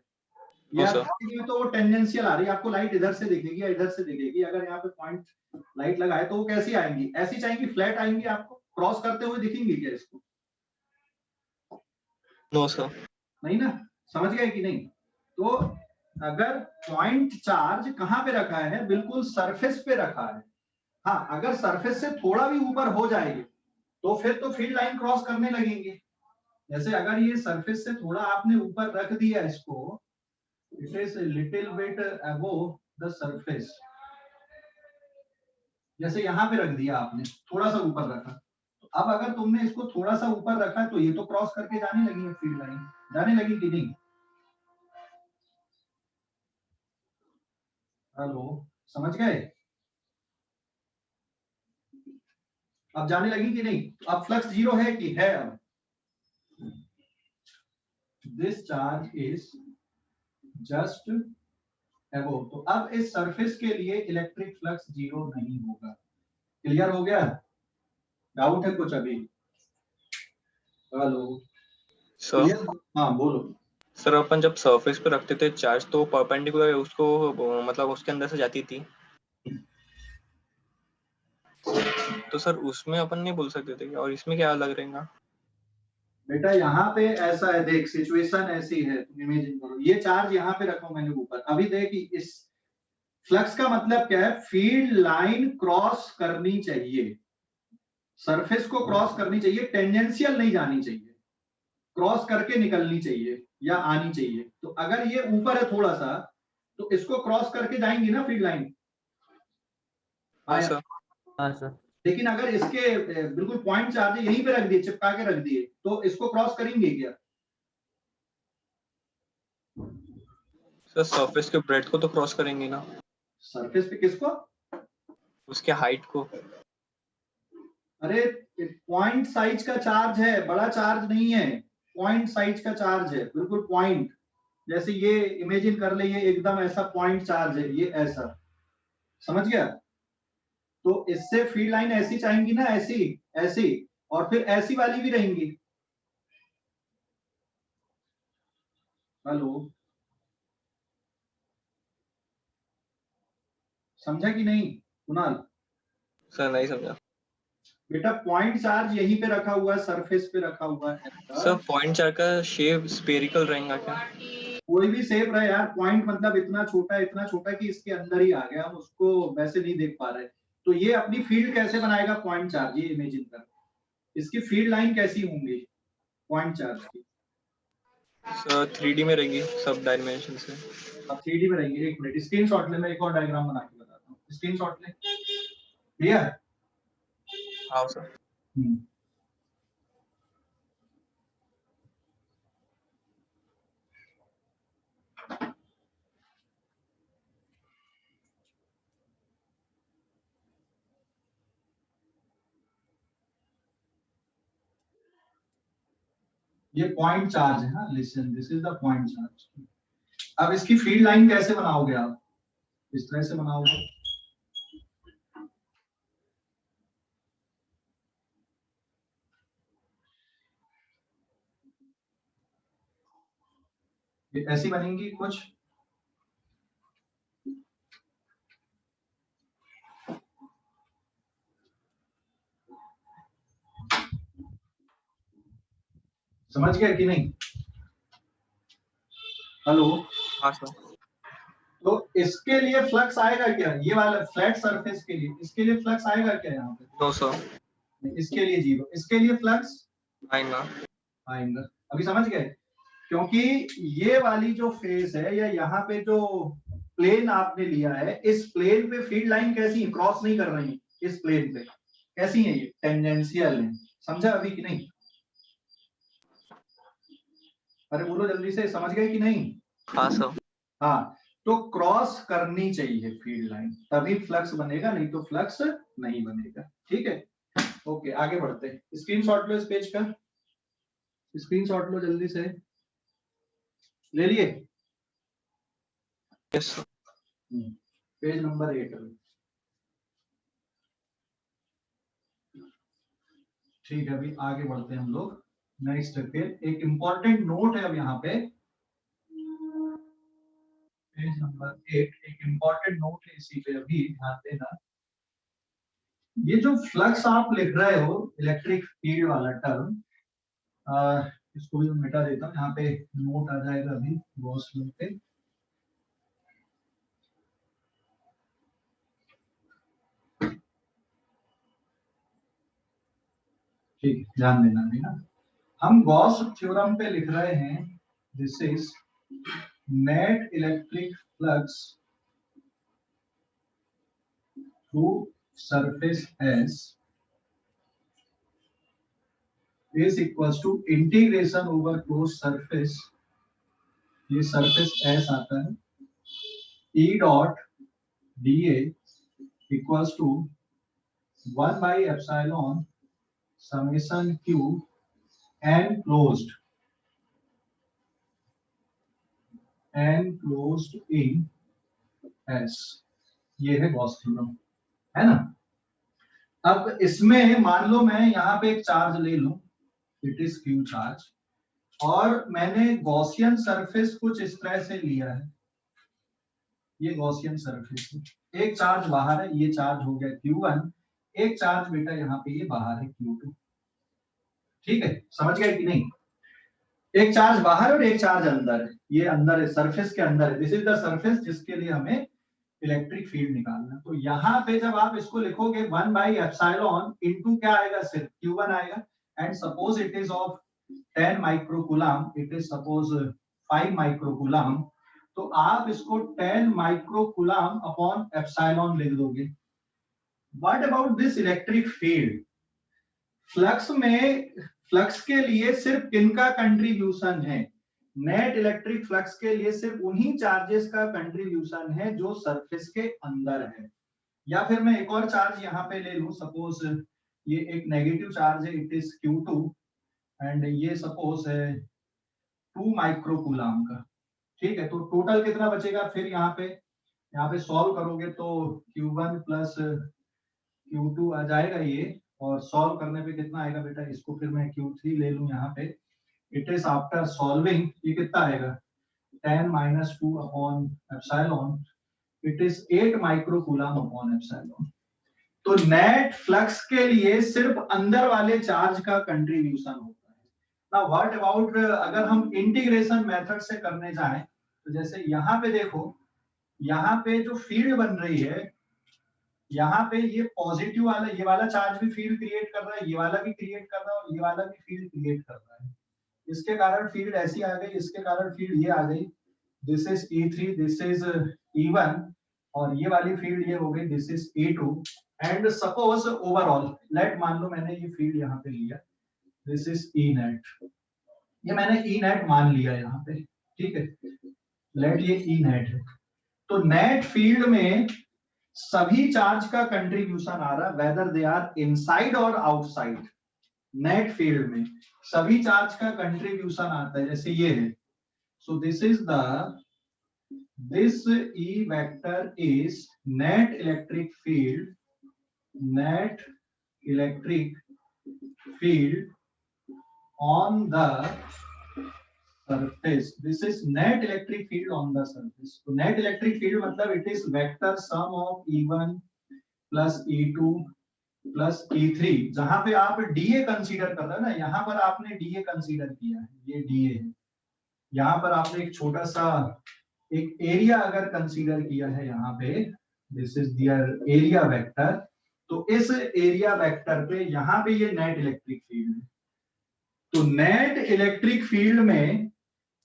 नो या सर। में तो वो टेंजेंशियल आ रही है, आपको लाइट इधर से दिखेगी या इधर से दिखेगी। अगर यहाँ पे पॉइंट लाइट लगा है तो वो कैसी आएंगी? ऐसी चाहेंगी, फ्लैट आएंगी, आपको क्रॉस करते हुए दिखेंगी क्या इसको? No sir. नहीं ना, समझ गए कि नहीं? तो अगर पॉइंट चार्ज कहाँ पे रखा है? बिल्कुल सरफेस पे रखा है। हाँ अगर सरफेस से थोड़ा भी ऊपर हो जाएगी तो फिर तो फील्ड लाइन क्रॉस करने लगेंगे। जैसे अगर ये सरफेस से थोड़ा आपने ऊपर रख दिया इसको, it is a little bit above the surface, जैसे यहाँ पे रख दिया आपने, थोड़ा सा ऊपर रखा, तो अब अगर तुमने इसको थोड़ा सा ऊपर रखा तो ये तो क्रॉस करके जाने लगी है फील्ड लाइन, जाने लगी कि नहीं? हेलो, समझ गए? अब जाने लगी कि नहीं? अब फ्लक्स 0 है कि है? अब this charge is just above, तो अब इस सरफेस के लिए इलेक्ट्रिक फ्लक्स 0 नहीं होगा। क्लियर हो गया? डाउट है कुछ अभी? Hello sir. क्लियर? हाँ बोलो। सर अपन जब सरफेस पे रखते थे चार्ज तो परपेंडिकुलर उसको मतलब उसके अंदर से जाती थी, तो सर उसमें अपन नहीं बोल सकते थे और इसमें क्या अलग रहेगा? बेटा यहाँ पे ऐसा है, देख सिचुएशन ऐसी है, तुम इमेजिन करो ये चार्ज यहाँ पे रखो मैंने ऊपर, अभी देख इस फ्लक्स का मतलब क्या है? फील्ड लाइन क्रॉस करनी चाहिए, सरफेस को क्रॉस करनी चाहिए, टेंजेंशियल नहीं जानी चाहिए, क्रॉस करके निकलनी चाहिए या आनी चाहिए। तो अगर ये ऊपर है थोड़ा सा तो इसको क्रॉस करके जाएंगी ना फील्ड लाइन, हाँ आया? सर। हाँ सर। लेकिन अगर इसके बिल्कुल पॉइंट चार्ज यहीं पे रख दिए, चिपका के रख दिए, तो इसको क्रॉस करेंगे क्या? सर सरफेस के ब्रेड को तो क्रॉस करेंगे ना, सरफेस पे किसको? उसके हाइट को। अरे पॉइंट साइज का चार्ज है, बड़ा चार्ज नहीं है, पॉइंट साइज का चार्ज है, बिल्कुल पॉइंट। जैसे ये इमेजिन कर ले, ये एकदम ऐसा पॉइंट चार्ज है, ये ऐसा, समझ गया? तो इससे फील्ड लाइन ऐसी चाहेंगी ना, ऐसी ऐसी, और फिर ऐसी वाली भी रहेंगी। हेलो, समझा कि नहीं कुणाल? सर नहीं समझा। बेटा पॉइंट चार्ज यहीं पे रखा हुआ है, सरफेस पे रखा हुआ है। सर पॉइंट चार्ज का शेप स्फेरिकल रहेगा क्या? कोई भी शेप रहे यार, पॉइंट मतलब इतना छोटा कि इसके अंदर ही आ गया, हम उसको वैसे नहीं देख पा रहे। तो ये अपनी फील्ड कैसे बनाएगा पॉइंट चार्ज, ये इमेजिन कर, इसकी फील्ड लाइन कैसी होंगी पॉइंट चार्ज की? सर 3D में रहेगी सब डायमेंशन से। अब 3D में रहेंगे। एक मिनट स्क्रीनशॉट ले, मैं एक और डायग्राम बना के बताता हूँ, स्क्रीनशॉट ले। क्लियर? हाँ सर। ये पॉइंट चार्ज है। हाँ listen, this is the point charge. अब इसकी फील्ड लाइन कैसे बनाओगे आप? इस तरह से बनाओगे। ये ऐसी बनेंगी कुछ। समझ गए कि नहीं? हेलो? हाँ सर। तो इसके लिए फ्लक्स आएगा क्या, ये वाला फ्लैट सरफेस के लिए, इसके लिए फ्लक्स आएगा क्या यहाँ पे? No sir. इसके लिए 0, इसके लिए फ्लक्स आएगा। आएगा। अभी समझ गए? क्योंकि ये वाली जो फेस है या यहाँ पे जो प्लेन आपने लिया है, इस प्लेन पे फील्ड लाइन कैसी है, क्रॉस नहीं कर रही है इस प्लेन पे, कैसी है ये, टेंजेंशियल है। समझा अभी कि नहीं? अरे बोलो जल्दी से, समझ गए कि नहीं? हाँ सर। हाँ, तो क्रॉस करनी चाहिए फील्ड लाइन, तभी फ्लक्स बनेगा, नहीं तो फ्लक्स नहीं बनेगा। ठीक है, ओके आगे बढ़ते हैं। स्क्रीनशॉट लो इस पेज का, स्क्रीनशॉट लो जल्दी से, ले लिए? Yes sir. Page number 8। ठीक है, अभी आगे बढ़ते हैं हम लोग नेक्स्ट पे। एक इंपॉर्टेंट नोट है अब यहाँ पे, पेज नंबर 8, एक इंपॉर्टेंट नोट है इसी पे, अभी ध्यान देना। ये जो फ्लक्स आप लिख रहे हो, इलेक्ट्रिक फील्ड वाला टर्म, इसको भी मैं मिटा देता हूँ, यहाँ पे नोट आ जाएगा अभी गॉस लॉ पे। ठीक, ध्यान देना अभी ना, हम गॉस थ्योरम पे लिख रहे हैं, this is net electric flux through surface S is equals to integration over close surface, ये सरफेस एस आता है, E dot dA equals to 1 by epsilon summation q and closed in S। ये है Gauss theorem, है ना? अब इसमें मान लो मैं यहाँ पे एक चार्ज ले लूं, इट इज क्यू चार्ज, और मैंने गॉसियन सरफेस कुछ इस तरह से लिया है, ये गॉसियन सरफेस है, एक चार्ज बाहर है, ये चार्ज हो गया Q1, एक चार्ज बेटा यहाँ पे ये बाहर है Q2। ठीक है, समझ गए कि नहीं? एक चार्ज बाहर और एक चार्ज अंदर है, ये अंदर है, सरफेस के अंदर है, दिस इज द सरफेस जिसके लिए हमें इलेक्ट्रिक फील्ड निकालना। तो यहाँ पे जब आप इसको लिखोगे 1 by epsilon इनटू क्या आएगा, सिर्फ Q1 आएगा, and suppose it is of 10 microcoulomb, it is suppose 5 microcoulomb, तो आप इसको 10 माइक्रोकूलम अपॉन एप्सिलॉन लिख दोगे। What about this electric field? Flux में, फ्लक्स के लिए सिर्फ किनका कंट्रीब्यूशन है? नेट इलेक्ट्रिक फ्लक्स के लिए सिर्फ उन्हीं चार्जेस का कंट्रीब्यूशन है जो सरफेस के अंदर है। या फिर मैं एक और चार्ज यहाँ पे ले लूं, सपोज ये एक नेगेटिव चार्ज है, इट इज Q2, एंड ये सपोज है 2 माइक्रोकूलम का। ठीक है, तो टोटल कितना बचेगा फिर यहाँ पे सॉल्व करोगे तो Q1 प्लस Q2 आ जाएगा ये, और सॉल्व करने पे कितना आएगा बेटा, इसको फिर मैं Q3 ले लूं यहाँ पे, इट इज आफ्टर सॉल्विंग, ये कितना आएगा 10 minus 2 upon epsilon, it is 8 microcoulomb upon epsilon. तो नेट फ्लक्स के लिए सिर्फ अंदर वाले चार्ज का कंट्रीब्यूशन होता है। ना व्हाट अबाउट अगर हम इंटीग्रेशन मेथड से करने जाएं, तो जैसे यहाँ पे देखो, यहाँ पे जो फील्ड बन रही है, यहाँ पे ये पॉजिटिव वाला, ये वाला चार्ज भी फील्ड क्रिएट कर रहा है, ये वाला भी क्रिएट कर रहा है और ये वाला भी फील्ड क्रिएट कर रहा है। इसके कारण फील्ड ऐसी आ गई, इसके कारण फील्ड ये आ गई, this is E3, this is E1 और ये वाली फील्ड ये हो गई, this is E2 and suppose overall let मान लो मैंने ये फील्ड यहाँ पे लिया, दिस इज E नेट, ये मैंने E नेट मान लिया यहाँ पे, ठीक है, लेट ये E नेट है। तो नेट फील्ड में सभी चार्ज का कंट्रीब्यूशन आ रहा है, वेदर दे आर इनसाइड और आउटसाइड। नेट फील्ड में सभी चार्ज का कंट्रीब्यूशन आता है, जैसे ये है, सो this is the, this E vector is net electric field, net electric field on the surface, this is net electric field on the surface। तो net electric field मतलब it is vector sum of E1 plus E2 plus E3। जहां पे आप dA consider कर रहे हो ना, यहाँ पर आपने dA कंसीडर किया है, ये dA है, यहाँ पर आपने एक छोटा सा एक एरिया अगर कंसीडर किया है यहाँ पे, this is their area vector, तो इस एरिया वेक्टर पे यहाँ पे ये नेट इलेक्ट्रिक फील्ड है। तो नेट इलेक्ट्रिक फील्ड में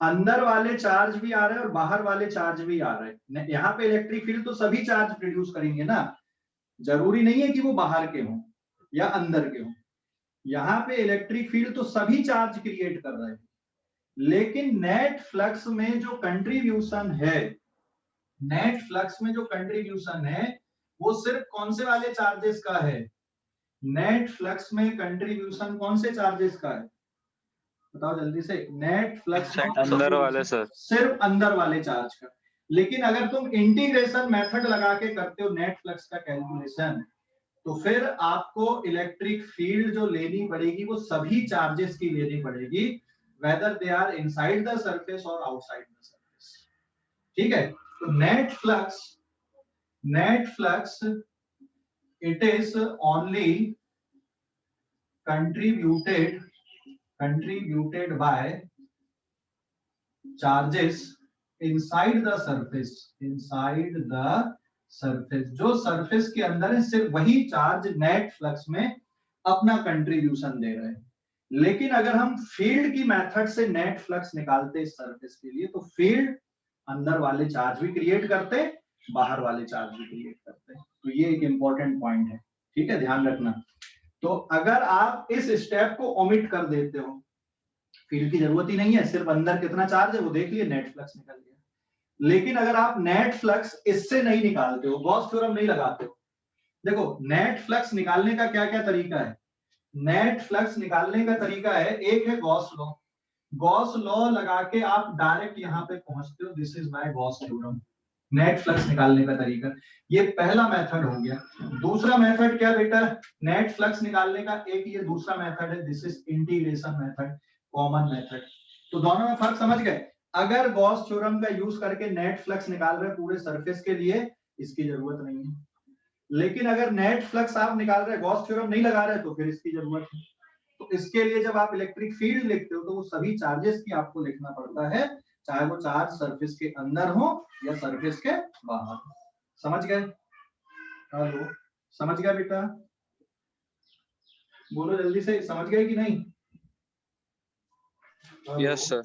अंदर वाले चार्ज भी आ रहे हैं और बाहर वाले चार्ज भी आ रहे हैं। यहाँ पे इलेक्ट्रिक फील्ड तो सभी चार्ज प्रोड्यूस करेंगे ना, जरूरी नहीं है कि वो बाहर के हों या अंदर के हों। यहाँ पे इलेक्ट्रिक फील्ड तो सभी चार्ज क्रिएट कर रहे हैं, लेकिन नेट फ्लक्स में जो कंट्रीब्यूशन है, नेट फ्लक्स में जो कंट्रीब्यूशन है वो सिर्फ कौन से वाले चार्जेस का है? नेट फ्लक्स में कंट्रीब्यूशन कौन से चार्जेस का है, बताओ जल्दी से। नेट फ्लक्स अंदर वाले सर, सिर्फ अंदर वाले चार्ज का। लेकिन अगर तुम इंटीग्रेशन मेथड लगा के करते हो नेट फ्लक्स का कैलकुलेशन, तो फिर आपको इलेक्ट्रिक फील्ड जो लेनी पड़ेगी वो सभी चार्जेस की लेनी पड़ेगी, whether they are inside the surface और आउटसाइड द सरफेस। ठीक है, तो net flux it is only contributed by charges inside the surface, जो सरफेस के अंदर है सिर्फ वही चार्ज नेट फ्लक्स में अपना कंट्रीब्यूशन दे रहे हैं। लेकिन अगर हम फील्ड की मेथड से नेट फ्लक्स निकालते सरफेस के लिए, तो फील्ड अंदर वाले चार्ज भी क्रिएट करते, बाहर वाले चार्ज भी क्रिएट करते। तो ये एक इंपॉर्टेंट पॉइंट है, ठीक है, ध्यान रखना। तो अगर आप इस स्टेप को ओमिट कर देते हो, फील्ड की जरूरत ही नहीं है, सिर्फ अंदर कितना चार्ज है वो देख लिए, नेट फ्लक्स निकल गया। लेकिन अगर आप नेट फ्लक्स इससे नहीं निकालते हो, गॉस थ्योरम नहीं लगाते हो, देखो नेट फ्लक्स निकालने का क्या क्या तरीका है। नेट फ्लक्स निकालने का तरीका है, एक है गॉस लॉ। गॉस लॉ लगा के आप डायरेक्ट यहाँ पे पहुंचते हो, this is my Gauss theorem. Net flux निकालने का तरीका, ये पहला मेथड हो गया। दूसरा मेथड क्या बेटा, नेट फ्लक्स निकालने का एक ये दूसरा मेथड है, this is integration method, common method. तो दोनों में फर्क समझ गए। अगर गॉस थ्योरम का यूज करके नेट फ्लक्स निकाल रहे हैं पूरे सरफेस के लिए, इसकी जरूरत नहीं है। लेकिन अगर नेट फ्लक्स आप निकाल रहे हैं, गॉस थ्योरम नहीं लगा रहे, तो फिर इसकी जरूरत है। तो इसके लिए जब आप इलेक्ट्रिक फील्ड लिखते हो, तो वो सभी चार्जेस की आपको लिखना पड़ता है, चाहे वो चार्ज सरफेस के अंदर हो या सरफेस के बाहर। समझ गए? हेलो, समझ गया बेटा? बोलो जल्दी से, समझ गए कि नहीं? Yes sir.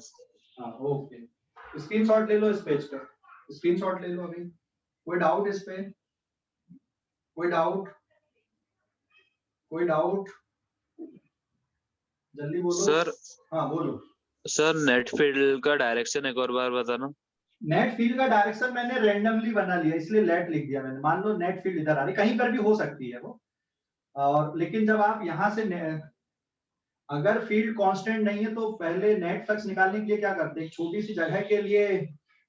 हाँ, ओके। स्क्रीनशॉट ले लो इस पेज का, स्क्रीनशॉट ले लो अभी। कोई डाउट इस पे? कोई डाउट? कोई डाउट? जल्दी बोलो सर। हाँ बोलो सर, नेट फील्ड का डायरेक्शन एक और बार बताना। नेट फील्ड का डायरेक्शन मैंने रैंडमली बना लिया, इसलिए लेट लिख दिया मैंने। मान लो नेट फील्ड इधर आ रही, कहीं पर भी हो सकती है वो, और लेकिन जब आप यहाँ से अगर फील्ड कांस्टेंट नहीं है, तो पहले नेट फ्लक्स निकालने के लिए क्या करते हैं, एक छोटी सी जगह के लिए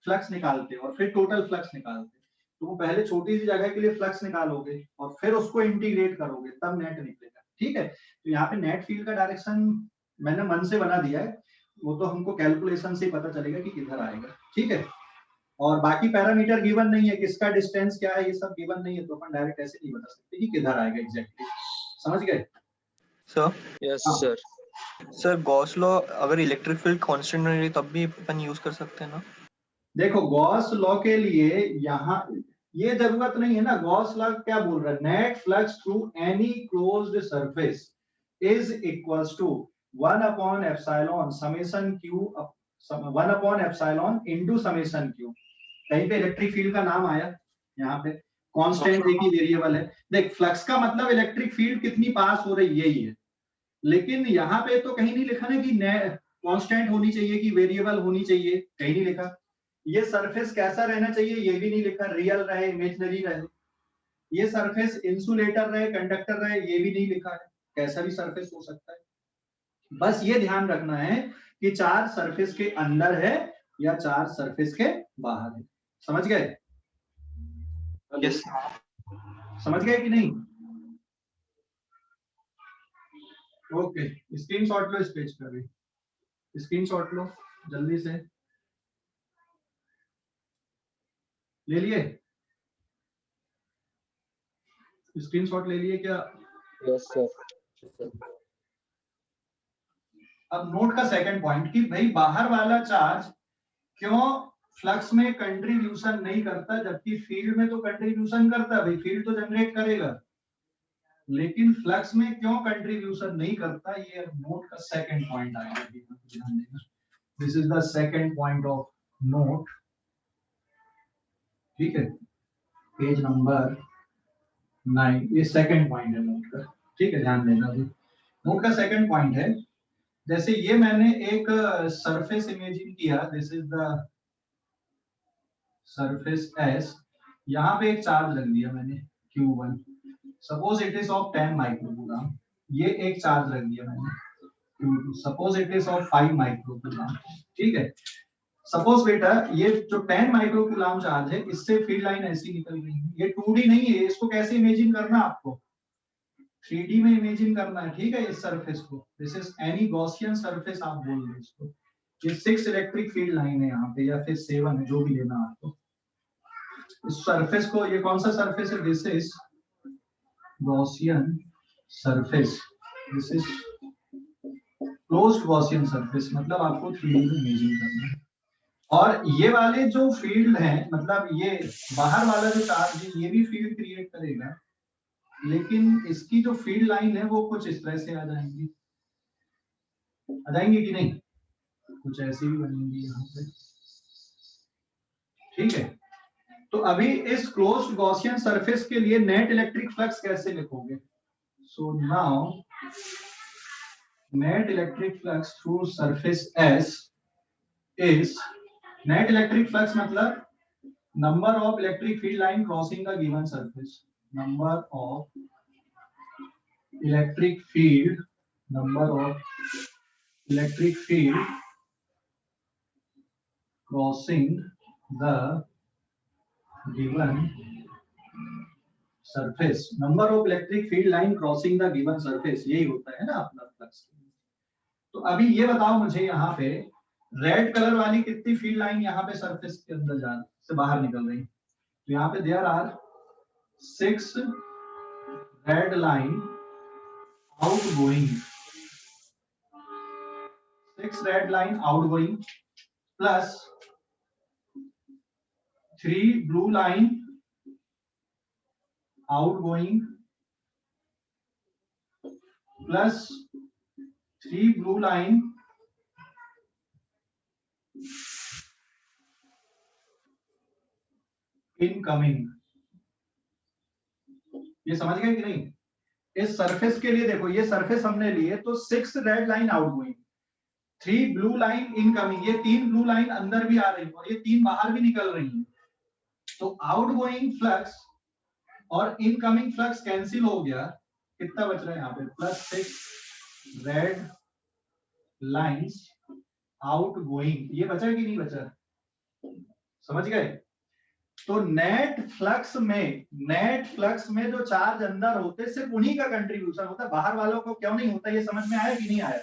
फ्लक्स निकालते और फिर टोटल फ्लक्स निकालते। तो वो पहले छोटी सी जगह के लिए फ्लक्स निकालोगे और फिर उसको इंटीग्रेट करोगे, तब नेट निकलेगा। ठीक है, तो यहाँ पे नेट फील्ड का डायरेक्शन मैंने मन से बना दिया है, वो तो हमको कैलकुलेशन से ही पता चलेगा कि किधर आएगा। ठीक है, और बाकी पैरामीटर गिवन नहीं है, किसका डिस्टेंस क्या है ये सब गिवन नहीं है, तो अपन डायरेक्ट ऐसे नहीं बता सकते कि किधर आएगा एग्जैक्टली। समझ गए? सर यस हाँ। सर। सर गॉस लॉ अगर इलेक्ट्रिक फील्ड कांस्टेंट रहे तब भी अपन यूज कर सकते हैं ना? देखो गॉस लॉ के लिए यहाँ ये जरूरत नहीं है ना। गॉस लॉ क्या बोल रहा है, net flux through any closed surface is equals to 1 upon epsilon summation Q 1 upon epsilon into summation Q. कहीं पे इलेक्ट्रिक फील्ड का नाम आया? यहाँ पे कांस्टेंट एक ही वेरिएबल है। देख फ्लक्स का मतलब इलेक्ट्रिक फील्ड कितनी पास हो रही यही है, लेकिन यहाँ पे तो कहीं नहीं लिखा ना कि कांस्टेंट होनी चाहिए कि वेरिएबल होनी चाहिए, कहीं नहीं लिखा। ये सरफेस कैसा रहना चाहिए ये भी नहीं लिखा, रियल रहे इमेजिनरी रहे। ये सरफेस इंसुलेटर रहे कंडक्टर रहे ये भी नहीं लिखा है, कैसा भी सरफेस हो सकता है। बस ये ध्यान रखना है कि चार्ज सरफेस के अंदर है या चार्ज सरफेस के बाहर है। समझ गए? यस। समझ गए कि नहीं? ओके, स्क्रीनशॉट लो इस पेज का भी, स्क्रीनशॉट लो जल्दी से। ले लिए? स्क्रीनशॉट ले लिए क्या? Yes sir. अब नोट का सेकंड पॉइंट कि भाई बाहर वाला चार्ज क्यों फ्लक्स में कंट्रीब्यूशन नहीं करता, जबकि फील्ड में तो कंट्रीब्यूशन करता है, भाई फील्ड तो जनरेट करेगा, लेकिन फ्लक्स में क्यों कंट्रीब्यूशन नहीं करता, ये नोट का सेकंड पॉइंट आएगा। ध्यान देना, this is the second point of note. ठीक है, पेज नंबर 9, ये सेकंड पॉइंट है नोट का। ठीक है, ध्यान देना। अभी नोट का सेकंड पॉइंट है, जैसे ये मैंने एक सरफेस इमेजिन किया, this is the surface S, यहाँ पे एक चार्ज रख दिया मैंने Q1, suppose it is of 10 microcoulomb. ये एक चार्ज रख दिया मैंने Q2, suppose it is of 5 microcoulomb. ठीक है, सपोज बेटा ये जो 10 माइक्रोकूलम चार्ज है इससे फील्ड लाइन ऐसी निकल रही है। ये 2D नहीं है, इसको कैसे इमेजिन करना आपको, 3D में इमेजिन करना है। ठीक है, इस सरफेस को, this is any Gaussian surface आप बोल रहे इसको। ये 6 इलेक्ट्रिक फील्ड लाइन है यहाँ पे, या फिर 7 है, जो भी लेना आपको। इस सरफेस को, ये कौन सा सरफेस है, this is Gaussian surface, this is closed Gaussian surface, मतलब आपको 3D में इमेजिन करना है। और ये वाले जो फील्ड है, मतलब ये बाहर वाला जो चार्ज है ये भी फील्ड क्रिएट करेगा, लेकिन इसकी जो फील्ड लाइन है वो कुछ इस तरह से आ जाएंगी, आ जाएंगी कि नहीं, कुछ ऐसी भी बनेंगी यहाँ पे। ठीक है, तो अभी इस क्लोज्ड गॉसियन सरफेस के लिए नेट इलेक्ट्रिक फ्लक्स कैसे लिखोगे? So now net electric flux through surface s is, net electric flux मतलब number of electric field line crossing the given surface, number of electric field, number of electric field crossing the given surface, number of electric field line crossing the given surface, यही होता है ना अपना flux. तो अभी ये बताओ मुझे, यहाँ पे रेड कलर वाली कितनी फील्ड लाइन यहाँ पे सरफेस के अंदर जा से बाहर निकल रही? तो यहाँ पे there are 6 red line outgoing, 6 red line outgoing plus 3 blue line outgoing plus 3 blue line incoming. ये समझ गए कि नहीं? इस सरफेस के लिए देखो, ये सरफेस हमने लिए तो 6 red line outgoing, 3 blue line incoming, ये 3 ब्लू लाइन अंदर भी आ रही है और ये 3 बाहर भी निकल रही है। तो आउटगोइंग फ्लक्स और इनकमिंग फ्लक्स कैंसिल हो गया, कितना बच रहा है यहाँ पे, प्लस 6 रेड लाइंस आउटगोइंग। ये बचा कि नहीं बचा? समझ गए? तो नेट फ्लक्स में जो चार्ज अंदर होते सिर्फ उन्हीं का कंट्रीब्यूशन होता है, बाहर वालों को क्यों नहीं होता? ये समझ में आया कि नहीं आया?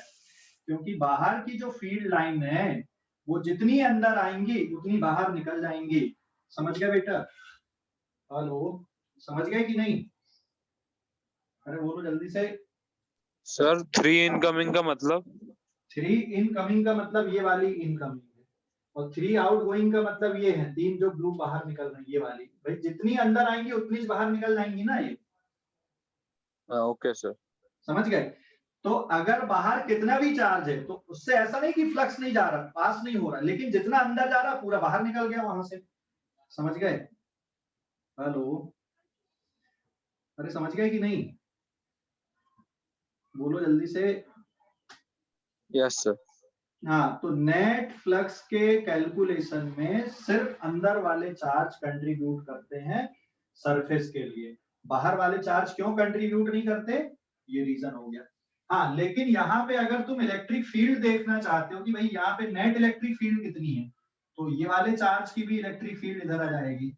क्योंकि बाहर की जो फील्ड लाइन है वो जितनी अंदर आएंगी उतनी बाहर निकल जाएंगी। समझ गया बेटा? हेलो, समझ गए कि नहीं? अरे बोलो जल्दी से। सर 3 इनकमिंग का मतलब? 3 इनकमिंग का मतलब ये वाली इनकमिंग है, और 3 आउटगोइंग का मतलब ये है 3 जो ग्रुप बाहर निकल रही है ये वाली। भाई जितनी अंदर आएंगी उतनी बाहर निकल जाएंगी ना ये। Okay sir. समझ गए? तो अगर बाहर कितना भी चार्ज है तो उससे ऐसा नहीं कि फ्लक्स नहीं जा रहा, पास नहीं हो रहा, लेकिन जितना अंदर जा रहा पूरा बाहर निकल गया वहां से। समझ गए? हेलो, अरे समझ गए कि नहीं? बोलो जल्दी से। Yes sir. हाँ, तो नेट फ्लक्स के कैलकुलेशन में सिर्फ अंदर वाले चार्ज कंट्रीब्यूट करते हैं सरफेस के लिए। बाहर वाले चार्ज क्यों कंट्रीब्यूट नहीं करते, ये रीजन हो गया। हाँ, लेकिन यहाँ पे अगर तुम इलेक्ट्रिक फील्ड देखना चाहते हो कि भाई यहाँ पे नेट इलेक्ट्रिक फील्ड कितनी है, तो ये वाले चार्ज की भी इलेक्ट्रिक फील्ड इधर आ जाएगी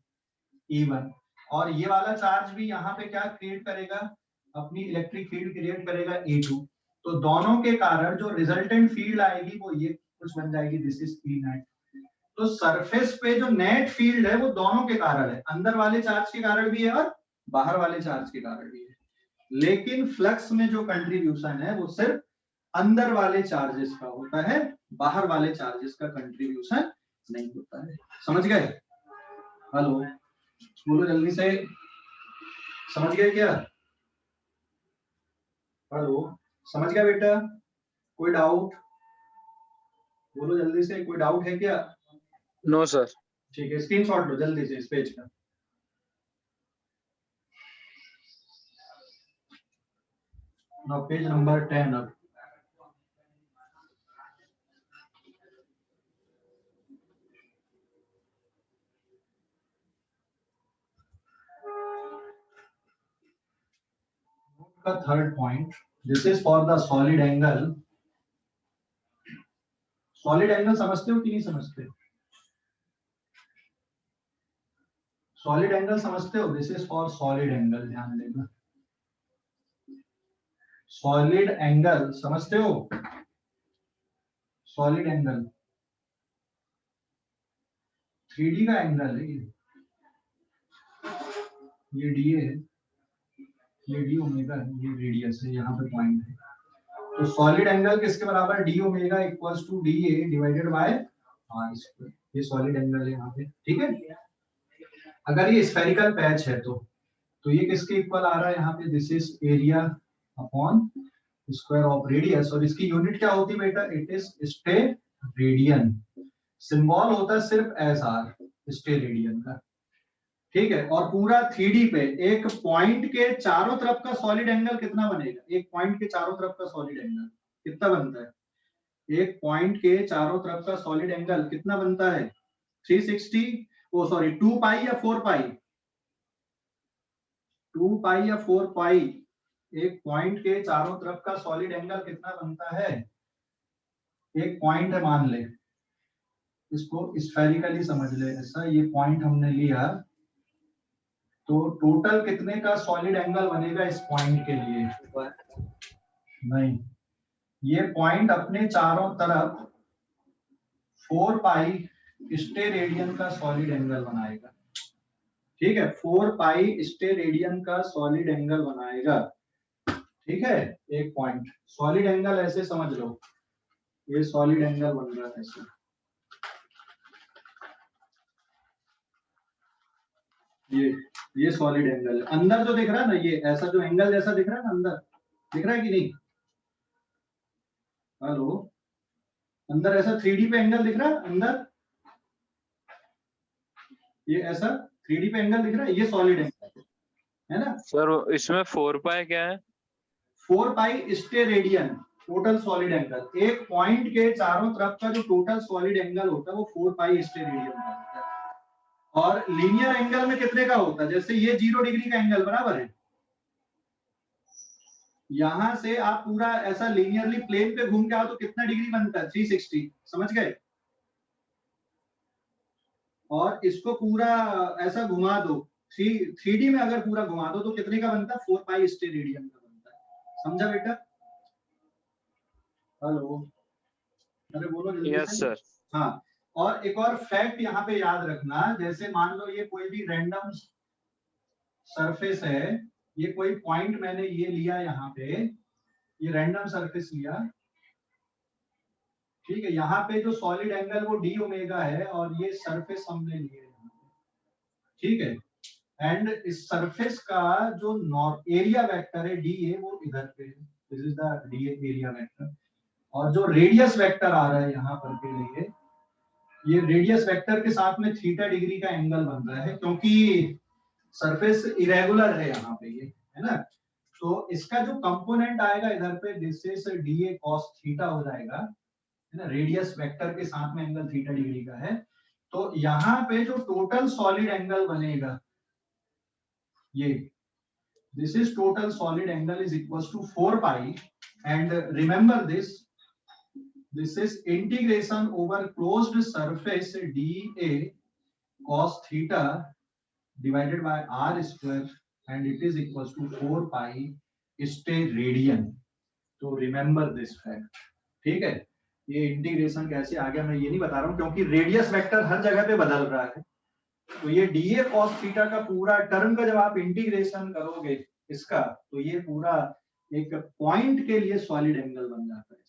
E1, और ये वाला चार्ज भी यहाँ पे क्या क्रिएट करेगा, अपनी इलेक्ट्रिक फील्ड क्रिएट करेगा E2। तो दोनों के कारण जो रिजल्टेंट फील्ड आएगी वो ये कुछ बन जाएगी, दिस इज E नेट। तो सरफेस पे जो नेट फील्ड है वो दोनों के कारण है, अंदर वाले चार्ज के कारण भी है और बाहर वाले चार्ज के कारण भी है। लेकिन फ्लक्स में जो कंट्रीब्यूशन है वो सिर्फ अंदर वाले चार्जेस का होता है, बाहर वाले चार्जेस का कंट्रीब्यूशन नहीं होता है। समझ गए? हेलो, बोलो जल्दी से। समझ गए क्या? हेलो, समझ गया बेटा? कोई डाउट? बोलो जल्दी से, कोई डाउट है क्या? No sir. ठीक है, स्क्रीनशॉट लो जल्दी से इस पेज का। नाउ पेज नंबर 10 अब। का third point, this is for the solid angle. Solid angle समझते हो कि नहीं समझते? सॉलिड एंगल समझते हो? This is for solid angle, ध्यान देना। सॉलिड एंगल समझते हो? सॉलिड एंगल 3D का एंगल है ये DA है, ये D ओमेगा है, ये रेडियस है, यहाँ पे पॉइंट है। तो सॉलिड एंगल किसके बराबर, D omega equals to DA divided by R square. ये सॉलिड एंगल है यहाँ पे, ठीक है। अगर ये स्फेरिकल पैच है तो ये किसके इक्वल आ रहा है यहाँ पे, this is area upon square of radius. और इसकी यूनिट क्या होती है बेटा, इट इज स्टेरेडियन। सिंबल होता है सिर्फ SR, स्टेरेडियन का, ठीक है। और पूरा 3D पे एक पॉइंट के चारों तरफ का सॉलिड एंगल कितना बनेगा, एक पॉइंट के चारों तरफ का सॉलिड एंगल कितना बनता है, एक पॉइंट के चारों तरफ का सॉलिड एंगल कितना बनता है, 360, ओ सॉरी 2 पाई या 4 पाई, 2 पाई या 4 पाई। एक पॉइंट के चारों तरफ का सॉलिड एंगल कितना बनता है, एक पॉइंट है मान ले, इसको स्फेरिकली समझ ले ऐसा, ये पॉइंट हमने लिया, तो टोटल कितने का सॉलिड एंगल बनेगा इस पॉइंट के लिए, नहीं, ये पॉइंट अपने चारों तरफ 4 पाई स्टेरेडियन का सॉलिड एंगल बनाएगा, ठीक है। 4 पाई स्टेरेडियन का सॉलिड एंगल बनाएगा, ठीक है। एक पॉइंट सॉलिड एंगल ऐसे समझ लो, ये सॉलिड एंगल बन रहा है ऐसे, ये सॉलिड एंगल अंदर जो दिख रहा है ना, ये ऐसा जो एंगल जैसा दिख रहा है ना अंदर, दिख रहा है कि नहीं? हेलो, अंदर ऐसा 3D पे एंगल दिख रहा है अंदर, ये ऐसा 3D पे एंगल दिख रहा है, ये सॉलिड एंगल है ना सर इसमें 4 पाई क्या है? 4 पाई स्टेरेडियन टोटल सॉलिड एंगल। एक पॉइंट के चारों तरफ का जो टोटल सॉलिड एंगल होता है वो 4 पाई स्टेरेडियन का होता है। और लीनियर एंगल में कितने का होता है, जैसे ये 0 डिग्री का एंगल बराबर है, यहां से आप पूरा ऐसा लीनियरली प्लेन पे घूम के आओ तो कितना डिग्री बनता है, 360, समझ गए। और इसको पूरा ऐसा घुमा दो, 3D में अगर पूरा घुमा दो तो कितने का बनता है, 4 पाई स्टेरेडियन का बनता है, समझा बेटा? हेलो, अरे बोलो जल्दी यस से। सर। हाँ, और एक और फैक्ट यहाँ पे याद रखना, जैसे मान लो ये कोई भी रैंडम सरफेस है, ये कोई पॉइंट मैंने ये लिया यहाँ पे, ये रैंडम सरफेस लिया, ठीक है, यहाँ पे जो सॉलिड एंगल वो डी ओमेगा है और ये सरफेस हमने लिए यहाँ पे, ठीक है, एंड इस सरफेस का जो एरिया वेक्टर है डी ए वो इधर पे है, this is the D area vector, और जो रेडियस वेक्टर आ रहा है यहाँ पर के लिए, ये रेडियस वेक्टर के साथ में थीटा डिग्री का एंगल बन रहा है, क्योंकि सरफेस इरेगुलर है यहाँ पे ये, है ना, तो इसका जो कंपोनेंट आएगा इधर पे this is D A cos theta हो जाएगा, है ना, रेडियस वेक्टर के साथ में एंगल थीटा डिग्री का है। तो यहाँ पे जो टोटल सॉलिड एंगल बनेगा ये, this is total solid angle is equals to 4 pi, and remember this is integration over closed surface dA cos theta divided by r square, and it is equals to 4 pi stay radian. तो remember this fact, ठीक है, ये integration कैसे आ गया मैं ये नहीं बता रहा हूँ, क्योंकि रेडियस वेक्टर हर जगह पे बदल रहा है, तो ये dA cos थीटा का पूरा टर्म का जब आप इंटीग्रेशन करोगे इसका, तो ये पूरा एक पॉइंट के लिए सॉलिड एंगल बन जाता है,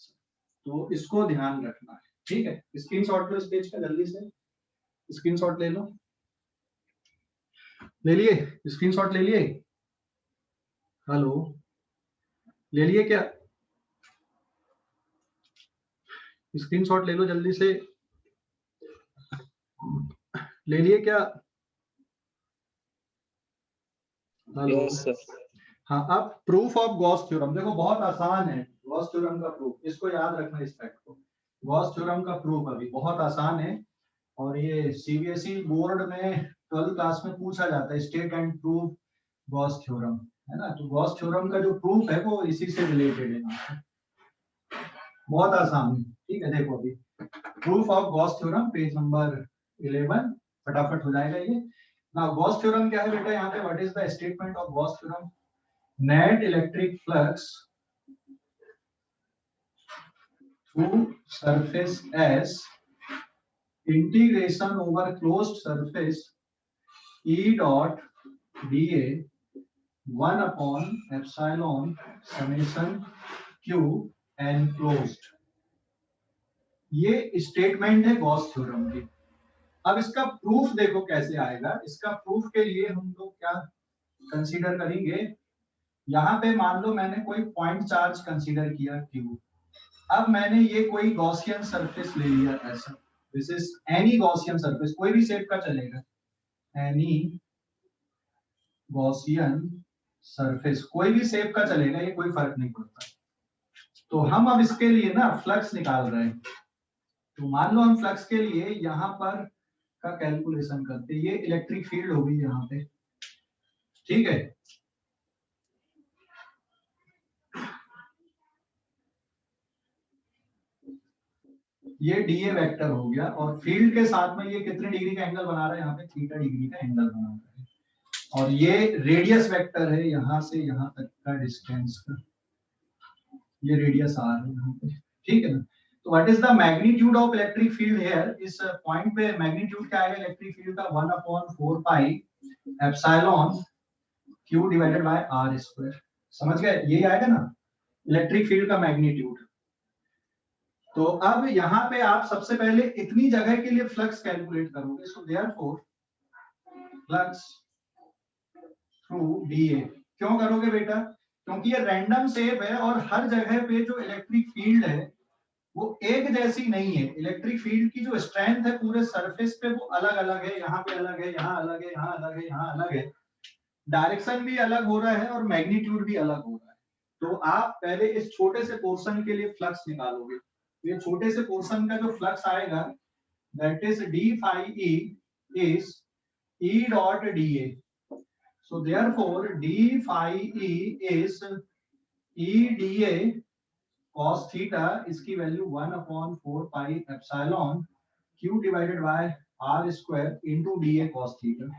तो इसको ध्यान रखना है, ठीक है। स्क्रीनशॉट लो इस पेज का, जल्दी से स्क्रीनशॉट ले लो, ले लिए स्क्रीनशॉट, ले लिए, हेलो, ले लिए क्या, स्क्रीनशॉट ले लो जल्दी से, ले लिए क्या, हेलो, यस सर। हाँ, अब प्रूफ ऑफ गॉस थ्योरम देखो, बहुत आसान है गॉस थ्योरम का प्रूफ, इसको याद रखना इस फैक्ट को, गॉस थ्योरम का प्रूफ अभी बहुत आसान है, और ये सीबीएसई बोर्ड में 12th क्लास में पूछा जाता है, state and proof Gauss theorem, है ना, तो गॉस थ्योरम का जो प्रूफ है वो इसी से रिलेटेड है, बहुत आसान है, ठीक है। देखो अभी proof of Gauss theorem page number 11, फटाफट हो जाएगा ये। नाउ गॉस थ्योरम क्या है बेटा, यहाँ पे what is the statement of Gauss theorem, net electric flux through surface S integration over closed surface E dot dA 1 upon epsilon summation q enclosed, ये स्टेटमेंट है गॉस थ्योरम की। अब इसका प्रूफ देखो कैसे आएगा, इसका प्रूफ के लिए हम लोग क्या कंसीडर करेंगे, यहाँ पे मान लो मैंने कोई पॉइंट चार्ज कंसीडर किया Q, अब मैंने ये कोई गॉसियन सरफेस ले लिया ऐसा, this is any Gaussian surface, कोई भी शेप का चलेगा, एनी गॉसियन सरफेस, कोई भी शेप का चलेगा, ये कोई फर्क नहीं पड़ता। तो हम अब इसके लिए ना फ्लक्स निकाल रहे हैं, तो मान लो हम फ्लक्स के लिए यहाँ पर का कैलकुलेशन करते, ये इलेक्ट्रिक फील्ड होगी यहाँ पे, ठीक है, ये डीए वेक्टर हो गया, और फील्ड के साथ में ये कितने डिग्री का एंगल बना रहा है, यहाँ पे थीटा डिग्री का एंगल बना रहा है, और ये रेडियस वेक्टर है यहाँ से यहाँ तक का डिस्टेंस का, ये रेडियस आर है यहाँ पे, ठीक है ना। तो what is the magnitude of electric field here, इस पॉइंट पे मैग्नीट्यूड क्या आएगा इलेक्ट्रिक फील्ड का, 1/4 pi epsilon q divided by r square, समझ गए, यही आएगा ना इलेक्ट्रिक फील्ड का मैग्नीट्यूड। तो अब यहाँ पे आप सबसे पहले इतनी जगह के लिए फ्लक्स कैलकुलेट करोगे, so therefore flux through dA, क्यों करोगे बेटा, क्योंकि ये रैंडम शेप है और हर जगह पे जो इलेक्ट्रिक फील्ड है वो एक जैसी नहीं है, इलेक्ट्रिक फील्ड की जो स्ट्रेंथ है पूरे सरफेस पे वो अलग अलग है, यहाँ पे अलग है, यहाँ अलग है, यहाँ अलग है, यहाँ अलग है, डायरेक्शन भी अलग हो रहा है और मैग्नीट्यूड भी अलग हो रहा है। तो आप पहले इस छोटे से पोर्शन के लिए फ्लक्स निकालोगे, ये छोटे से पोर्शन का जो फ्लक्स आएगा that is d phi e is E dot dA, so therefore d phi e is E dA cos theta, इसकी value 1/4 pi epsilon q divided by r square into dA cos theta.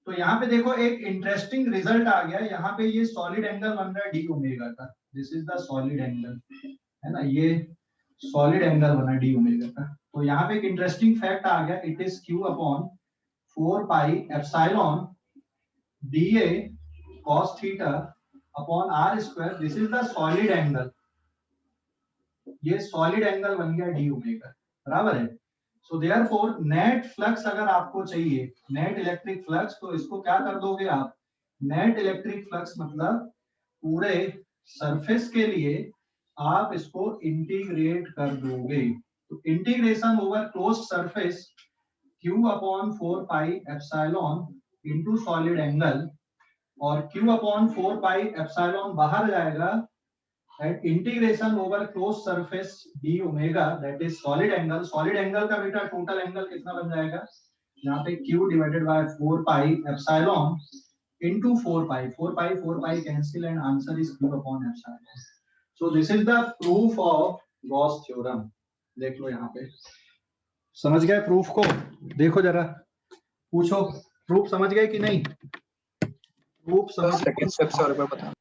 तो यहाँ पे देखो एक interesting result आ गया, यहाँ पे ये सॉलिड एंगल बन रहा है डी ओमेगा का, this is the solid angle, है ना, ये सॉलिड एंगल बना डी ओमेगा का। तो यहाँ पे एक इंटरेस्टिंग फैक्ट आ गया, it is Q upon 4 pi epsilon dA cos theta upon r square, this is the solid angle, ये सॉलिड एंगल बन गया d ओमेगा, बराबर है। सो देयरफॉर नेट फ्लक्स अगर आपको चाहिए, नेट इलेक्ट्रिक फ्लक्स, तो इसको क्या कर दोगे आप, नेट इलेक्ट्रिक फ्लक्स मतलब पूरे सरफेस के लिए आप इसको इंटीग्रेट कर दोगे, तो integration over closed surface Q upon 4 pi epsilon into solid angle, और Q अपॉन 4 पाई एप्सिलॉन बाहर जाएगा at integration over close surface d omega, that is solid angle. Solid angle का बेटा टोटल एंगल कितना बन जाएगा, यहाँ पे Q divided by 4 pi epsilon into 4 pi cancel and answer is Q upon epsilon. So this is the proof of Gauss theorem. देख लो यहाँ पे, समझ गए प्रूफ को, देखो जरा, पूछो प्रूफ समझ गए कि नहीं, प्रूफ समझ सेकंड स्टेप से और एक बार बता।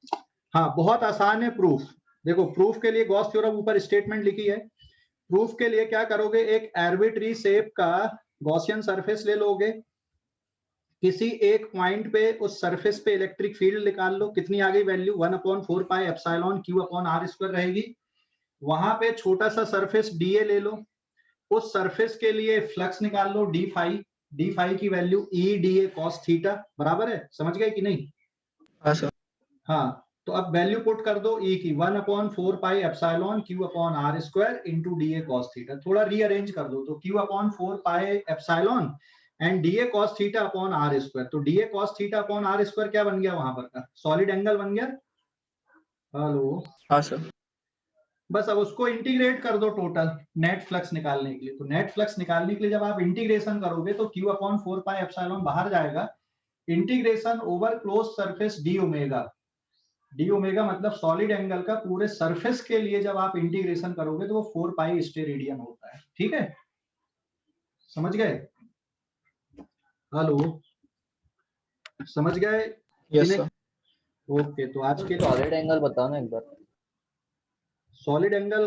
हाँ बहुत आसान है प्रूफ। देखो प्रूफ के लिए गॉस थ्योरम ऊपर स्टेटमेंट लिखी है, प्रूफ के लिए क्या करोगे, एक आर्बिट्री शेप का गॉसियन सरफेस ले लोगे, किसी एक पॉइंट पे उस सरफेस पे इलेक्ट्रिक फील्ड निकाल लो, कितनी आ गई value 1/4 pi epsilon Q upon r square रहेगी। वहां पे छोटा सा सरफेस dA ले लो, उस सरफेस के लिए फ्लक्स निकाल लो d फाई की value E dA cos theta, बराबर है, समझ गए कि नहीं। हाँ सर। हाँ तो अब वैल्यू पुट कर दो E की 1/4 pi epsilon Q upon r square into dA cos theta, थोड़ा रीअरेंज कर दो, तो Q upon 4 pi epsilon and dA cos theta upon r square, तो dA cos theta upon r square क्या बन गया वहां पर का, सॉलिड एंगल बन गया। हेलो, हाँ सर। बस अब उसको इंटीग्रेट कर दो टोटल नेट फ्लक्स निकालने के लिए, तो नेट फ्लक्स निकालने के लिए जब आप इंटीग्रेशन करोगे तो Q अपॉन 4 पाई एप्सिलॉन बाहर जाएगा, integration over close surface d omega मतलब सॉलिड एंगल का पूरे सरफेस के लिए जब आप इंटीग्रेशन करोगे तो वो 4 पाई स्टेरेडियन होता है, ठीक है, समझ गए। हेलो, समझ गए। Yes sir. ओके, तो आज के सॉलिड एंगल बताओ ना एक बार। Solid angle